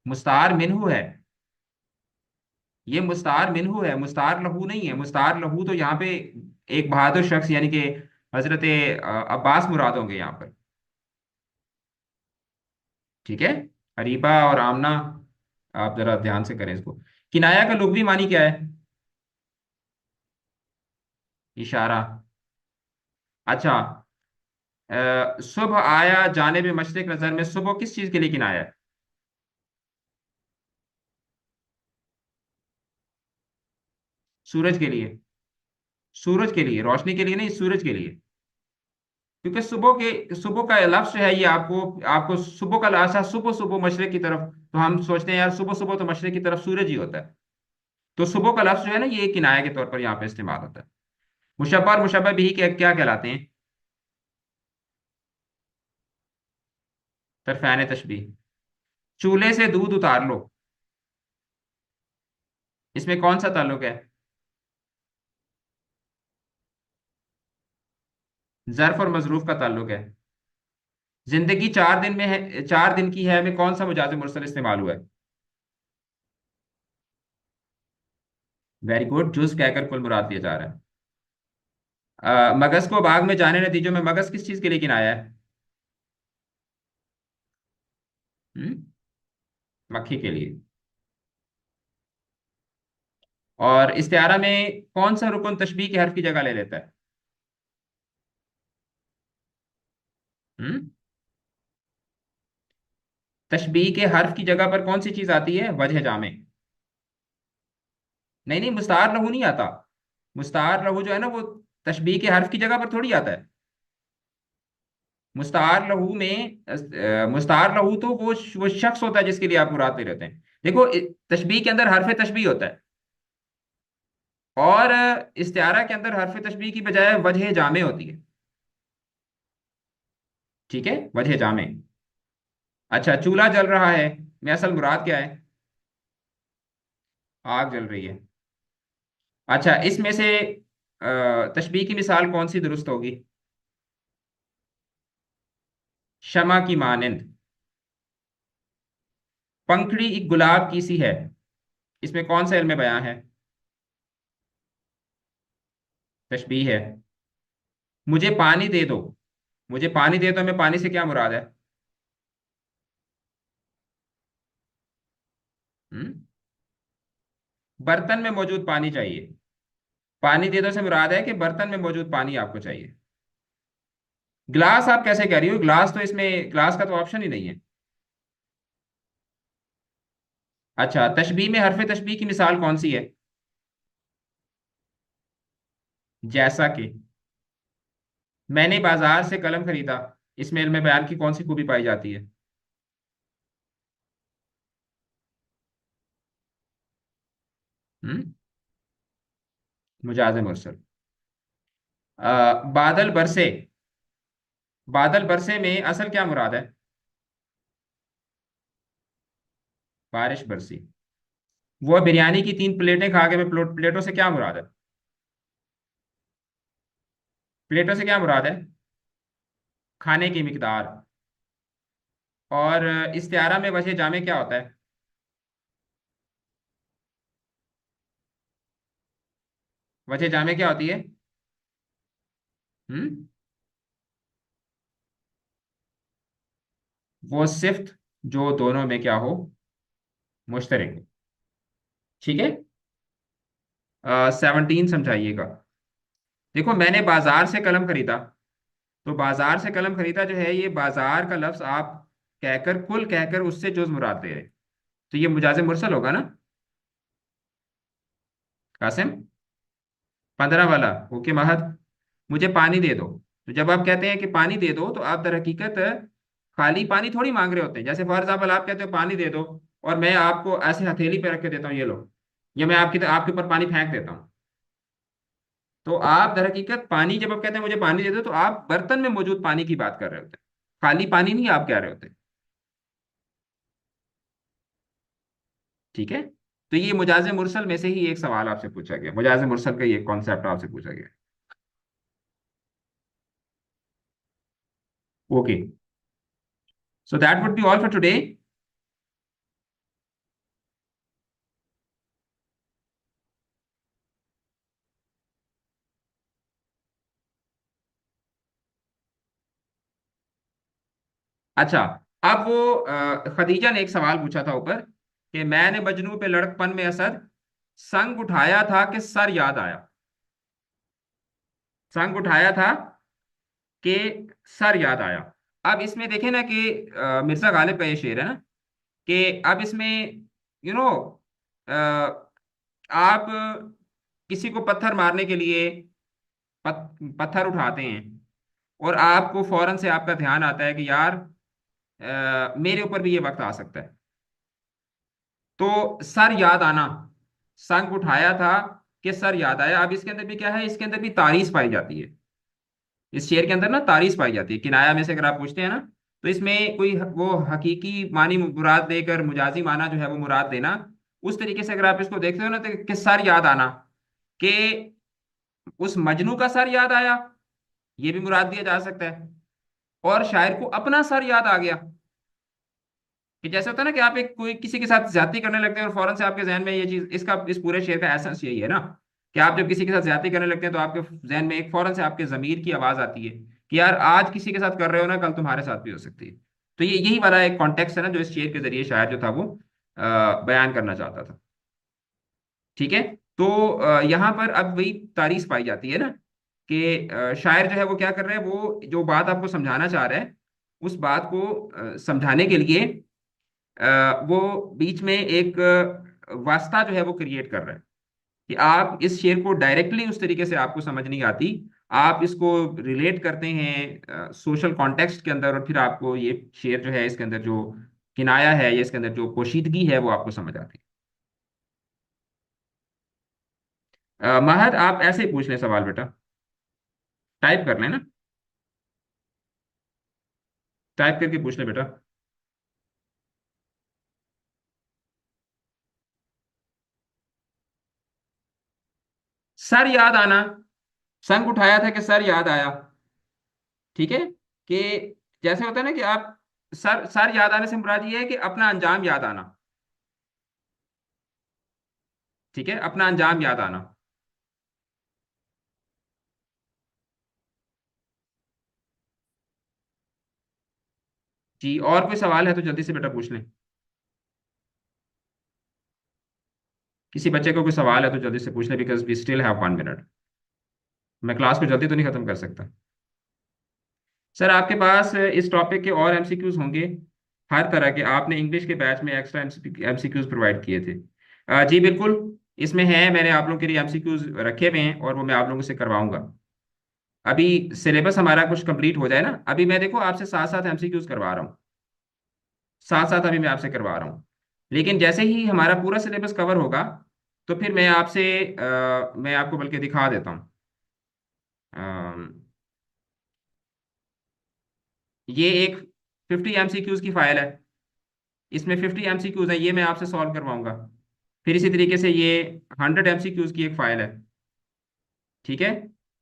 मुस्तार मिन्हु है। ये मुस्तार मिन्हु है, मुस्तार लहू नहीं है। मुस्तार लहू तो यहाँ पे एक बहादुर शख्स यानी कि हजरत अब्बास मुराद होंगे यहाँ पर। ठीक है। हरीबा और आमना, आप जरा ध्यान से करें इसको। किनाया का लुग़वी मानी क्या है? इशारा। अच्छा। सुबह आया जानिब मशरिक नजर में, सुबह किस चीज के लिए किनाया है? सूरज के लिए। सूरज के लिए, रोशनी के लिए नहीं, सूरज के लिए। क्योंकि सुबह का लफ्ज जो है ये आपको आपको सुबह का लाशा, सुबह सुबह मशरिक की तरफ, तो हम सोचते हैं यार सुबह सुबह तो मशरिक की तरफ सूरज ही होता है। तो सुबह का लफ्ज जो है ना, ये किनाया के तौर पर यहाँ पे इस्तेमाल होता है। मुशब्बा और मुशब्बा बिही क्या क्या कहलाते हैं? तरफान तशबीह। चूल्हे से दूध उतार लो, इसमें कौन सा ताल्लुक है? ज़र्फ और मजरूफ का ताल्लुक है। जिंदगी 4 दिन में है, 4 दिन की है, में कौन सा मुजाज मुरसल इस्तेमाल हुआ है? वेरी गुड, जुज कहकर कुल मुराद दिया जा रहा है। मगज को बाग में जाने नतीजों में, मगज किस चीज के लिए गिनाया है? हम्म? मक्खी के लिए। और इस्तिआरा में कौन सा रुकन तशबीह के हर्फ की जगह ले लेता है? हम्म? तशबीह के हर्फ की जगह पर कौन सी चीज आती है? वजह जामे। नहीं नहीं, मुस्तार लहू नहीं आता। मुस्तार लहू जो है ना, वो तशबीह के हर्फ की जगह पर थोड़ी आता है। मुस्तार लहू में मुस्तार लहू तो वो शख्स होता है जिसके लिए आप मुराद ले रहते हैं। देखो, तशबीह के अंदर हर्फ तशबीह होता है, और इस्तिआरा के अंदर हर्फ तशबीह की बजाय वजह जामे होती है। ठीक है, वजह जामे। अच्छा, चूल्हा जल रहा है में असल मुराद क्या है? आग जल रही है। अच्छा, इसमें से तशबीह की मिसाल कौन सी दुरुस्त होगी? शमा की मानिंद। पंखड़ी एक गुलाब की सी है, इसमें कौन सा इल्म बयां है? तशबीह है। मुझे पानी दे दो, मुझे पानी दे दो में पानी से क्या मुराद है? हम्म? बर्तन में मौजूद पानी चाहिए। पानी दे दो से मुराद है कि बर्तन में मौजूद पानी आपको चाहिए। गिलास आप कैसे कह रही हो? गिलास तो इसमें, गिलास का तो ऑप्शन ही नहीं है। अच्छा, तशबीह में हरफ तशबीह की मिसाल कौन सी है? जैसा कि। मैंने बाजार से कलम खरीदा, इसमें इल्म बयान की कौन सी खूबी पाई जाती है? हम्म? मुजाज मुरसल। बादल बरसे, बादल बरसे में असल क्या मुराद है? बारिश बरसी। वो बिरयानी की 3 प्लेटें खा के, मैं प्लेटों से क्या मुराद है? प्लेटों से क्या मुराद है? खाने की मिकदार। और इस्तिआरा में वजह जामे क्या होता है? वजह जामे क्या होती है? हम्म? वो सिफ्त जो दोनों में क्या हो? मुश्तरक हो। ठीक है। 17 समझाइएगा। देखो, मैंने बाजार से कलम खरीदा, तो बाजार से कलम खरीदा जो है, ये बाजार का लफ्ज आप कहकर, कुल कहकर उससे जुज मुराद दे रहे हैं। तो ये मुजाजे मुरसल होगा ना? कासिम, 15 वाला। ओके महद, मुझे पानी दे दो। तो जब आप कहते हैं कि पानी दे दो, तो आप दर हकीकत खाली पानी थोड़ी मांग रहे होते हैं। जैसे फॉर एग्जाम्पल आप कहते हो पानी दे दो, और मैं आपको ऐसे हथेली पे रख के देता हूँ, ये लो, या मैं आपके ऊपर पानी फेंक देता हूँ। तो आप दर हकीकत पानी, जब आप कहते हैं मुझे पानी दे दो, तो आप बर्तन में मौजूद पानी की बात कर रहे होते हैं, खाली पानी नहीं आप कह रहे होते। ठीक है। तो ये मुजाजे मुरसल में से ही एक सवाल आपसे पूछा गया, मुजाजे मुरसल का ये कॉन्सेप्ट आपसे पूछा गया। Okay, so that would be all for today. अच्छा, अब वो खदीजा ने एक सवाल पूछा था ऊपर कि मैंने मजनू पे लड़कपन में असर संग उठाया था कि सर याद आया। संग उठाया था कि सर याद आया। अब इसमें देखें ना कि मिर्जा गालिब का ये शेर है ना, कि अब इसमें यू नो आप किसी को पत्थर मारने के लिए पत्थर उठाते हैं, और आपको फौरन से आपका ध्यान आता है कि यार मेरे ऊपर भी ये वक्त आ सकता है। तो सर याद आना, संग उठाया था कि सर याद आया। अब इसके अंदर भी क्या है, इसके अंदर भी तारीफ पाई जाती है। इस शेर के अंदर ना तारीफ पाई जाती है। किनाया में से अगर आप पूछते हैं ना, तो इसमें कोई वो हकीकी मानी मुराद देकर मुजाजी माना जो है वो मुराद देना, उस तरीके से अगर आप इसको देखते हो ना, तो कि सर याद आना, कि उस मजनू का सर याद आया, ये भी मुराद दिया जा सकता है। और शायर को अपना सर याद आ गया, कि जैसे होता है ना कि आप एक कोई किसी के साथ ज्यादती करने लगते हैं और फौरन से आपके जहन में ये चीज, इसका इस पूरे शेर का एसेंस यही है ना, कि आप जब किसी के साथ ज्यादती करने लगते हैं तो आपके जहन में एक फौरन से आपके जमीर की आवाज आती है कि यार आज किसी के साथ कर रहे हो ना, कल तुम्हारे साथ भी हो सकती है। तो ये यही वाला एक कॉन्टेक्स्ट है ना, जो इस शेर के जरिए शायर जो था वो बयान करना चाहता था। ठीक है। तो यहाँ पर अब वही तारीफ पाई जाती है ना, कि शायर जो है वो क्या कर रहा है, वो जो बात आपको समझाना चाह रहा है, उस बात को समझाने के लिए वो बीच में एक वास्ता जो है वो क्रिएट कर रहा है, कि आप इस शेर को डायरेक्टली उस तरीके से आपको समझ नहीं आती, आप इसको रिलेट करते हैं सोशल कॉन्टेक्स्ट के अंदर, और फिर आपको ये शेर जो है इसके अंदर जो किनाया है या इसके अंदर जो पोशीदगी है वो आपको समझ आती है। महद, आप ऐसे ही पूछ लें सवाल बेटा, टाइप कर लें ना, टाइप करके पूछ लें बेटा। सर याद आना, संग उठाया था कि सर याद आया। ठीक है, कि जैसे होता है ना कि आप सर सर याद आने से मुराद ये है कि अपना अंजाम याद आना। ठीक है, अपना अंजाम याद आना। जी, और कोई सवाल है तो जल्दी से बेटा पूछ लें। किसी बच्चे को कोई सवाल है तो जल्दी से पूछ लें, because we still have 1 minute. मैं क्लास को जल्दी तो नहीं खत्म कर सकता। सर आपके पास इस टॉपिक के और एमसीक्यूज होंगे, हर तरह के। आपने इंग्लिश के बैच में एक्स्ट्रा एमसीक्यूज प्रोवाइड किए थे। जी बिल्कुल, इसमें है, मैंने आप लोगों के लिए एमसीक्यूज रखे हुए हैं और वो मैं आप लोगों से करवाऊंगा। अभी सिलेबस हमारा कुछ कंप्लीट हो जाए ना, अभी मैं देखो आपसे साथ साथ एमसीक्यूज करवा रहा हूँ, साथ साथ अभी मैं आपसे करवा रहा हूँ। लेकिन जैसे ही हमारा पूरा सिलेबस कवर होगा, तो फिर मैं आपसे मैं आपको बल्कि दिखा देता हूँ। अम, ये एक 50 एमसीक्यूज की फाइल है, इसमें 50 एमसीक्यूज है, ये मैं आपसे सॉल्व करवाऊंगा। फिर इसी तरीके से ये 100 एमसीक्यूज की एक फाइल है। ठीक है,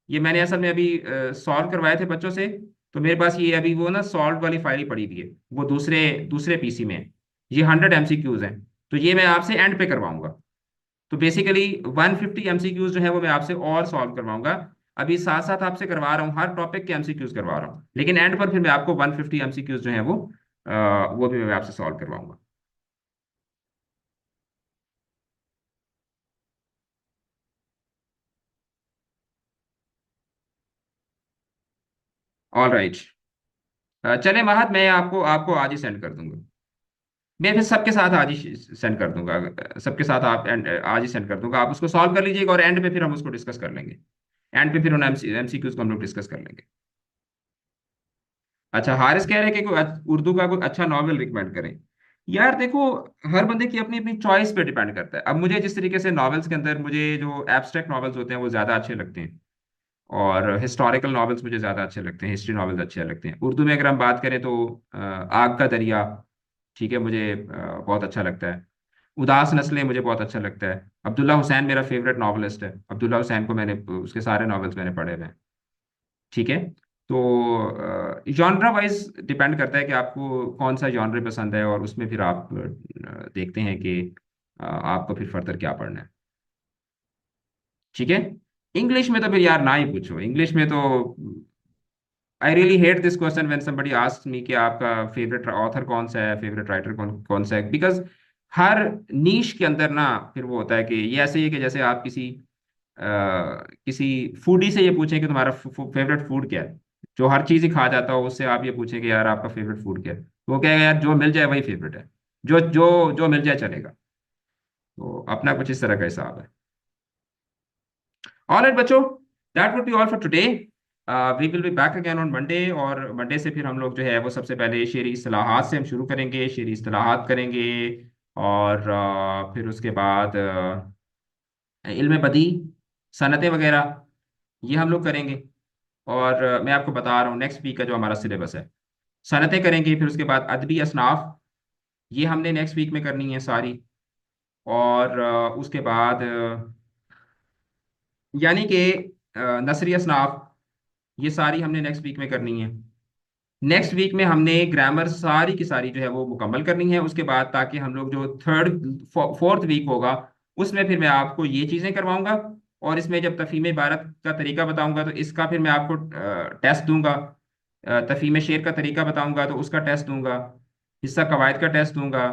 ये मैंने असल में अभी सॉल्व करवाए थे बच्चों से, तो मेरे पास ये अभी वो ना सॉल्व वाली फाइल ही पड़ी हुई है, वो दूसरे दूसरे पीसी में है। ये 100 एमसीक्यूज हैं, तो ये मैं आपसे एंड पे करवाऊंगा। तो बेसिकली 150 एमसीक्यूज जो है वो मैं आपसे और सॉल्व करवाऊंगा। अभी साथ साथ आपसे करवा रहा हूँ, हर टॉपिक के एमसीक्यूज करवा रहा हूँ, लेकिन एंड पर फिर मैं आपको 150 एमसीक्यूज जो है वो भी मैं आपसे सॉल्व करवाऊंगा। All right. चले महत, मैं आपको आपको आज ही सेंड कर दूंगा। मैं फिर सबके साथ आज ही सेंड कर दूंगा, सबके साथ आप आज ही सेंड कर दूंगा, आप उसको सॉल्व कर लीजिएगा और एंड पे फिर हम उसको डिस्कस कर लेंगे। एंड पे फिर उन एमसीक्यूज को हम लोग डिस्कस कर लेंगे। अच्छा, हारिस कह रहे हैं कि कोई उर्दू का कोई अच्छा नॉवेल रिकमेंड करें। यार देखो, हर बंदे की अपनी अपनी चॉइस पे डिपेंड करता है। अब मुझे जिस तरीके से नॉवेल्स के अंदर मुझे जो एब्स्ट्रैक्ट नॉवेल्स होते हैं वो ज़्यादा अच्छे लगते हैं, और हिस्टोरिकल नॉवेल्स मुझे ज़्यादा अच्छे लगते हैं, हिस्ट्री नॉवेल्स अच्छे लगते हैं। उर्दू में अगर हम बात करें तो आग का दरिया, ठीक है, मुझे बहुत अच्छा लगता है। उदास नस्लें मुझे बहुत अच्छा लगता है। अब्दुल्ला हुसैन मेरा फेवरेट नॉवलिस्ट है, अब्दुल्ला हुसैन को मैंने उसके सारे नॉवेल्स मैंने पढ़े हुए हैं। ठीक है। तो जॉनरा वाइज डिपेंड करता है कि आपको कौन सा जॉनर पसंद है, और उसमें फिर आप देखते हैं कि आपको फिर फर्दर क्या पढ़ना है। ठीक है। इंग्लिश में तो फिर यार ना ही पूछो, इंग्लिश में तो I really hate this question when somebody asks मी कि आपका फेवरेट ऑथर कौन सा है, फेवरेट राइटर कौन कौन सा है, बिकॉज हर नीश के अंदर ना फिर वो होता है कि ये ऐसे ही है कि जैसे आप किसी फूडी से ये पूछें कि तुम्हारा फेवरेट फूड क्या है, जो हर चीज ही खा जाता हो, उससे आप ये पूछें कि यार आपका फेवरेट फूड क्या है, तो वो कहेगा यार जो मिल जाए वही फेवरेट है, जो जो जो मिल जाए चलेगा। तो अपना कुछ इस तरह का हिसाब है। ऑलराइट बच्चों, that would be all for today. We will be back again on Monday, और मंडे से फिर हम लोग जो है वो सबसे पहले शेरी इस्तिलाहात से हम शुरू करेंगे, शेरी इस्तिलाहात करेंगे, और फिर उसके बाद इल्म बदी, सनतें वगैरह, ये हम लोग करेंगे। और मैं आपको बता रहा हूँ नेक्स्ट वीक का जो हमारा सिलेबस है, सनतें करेंगे, फिर उसके बाद अदबी असनाफ, ये हमने नेक्स्ट वीक में करनी है सारी। और उसके बाद यानी कि नसरी असनाफ, ये सारी हमने नेक्स्ट वीक में करनी है। नेक्स्ट वीक में हमने ग्रामर सारी की सारी जो है वो मुकम्मल करनी है उसके बाद, ताकि हम लोग जो थर्ड फोर्थ वीक होगा उसमें फिर मैं आपको ये चीज़ें करवाऊंगा। और इसमें जब तफहीम इबारत का तरीका बताऊंगा तो इसका फिर मैं आपको टेस्ट दूंगा। तफहीम शेर का तरीका बताऊंगा तो उसका टेस्ट दूंगा। हिस्सा कवायद का टेस्ट दूंगा।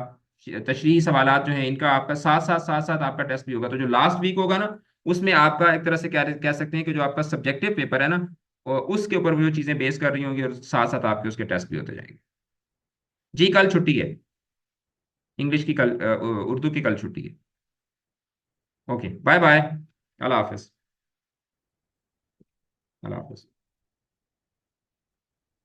तशरीही सवालात जो है इनका आपका साथ साथ साथ साथ आपका टेस्ट भी होगा। तो जो लास्ट वीक होगा ना, उसमें आपका एक तरह से क्या कह सकते हैं कि जो आपका सब्जेक्टिव पेपर है ना, और उसके ऊपर वो जो चीज़ें बेस कर रही होंगी, और साथ साथ आपके उसके टेस्ट भी होते जाएंगे। जी कल छुट्टी है, इंग्लिश की कल उर्दू की कल छुट्टी है। Okay, bye bye. अल्लाह हाफिज। अल्लाह हाफिज।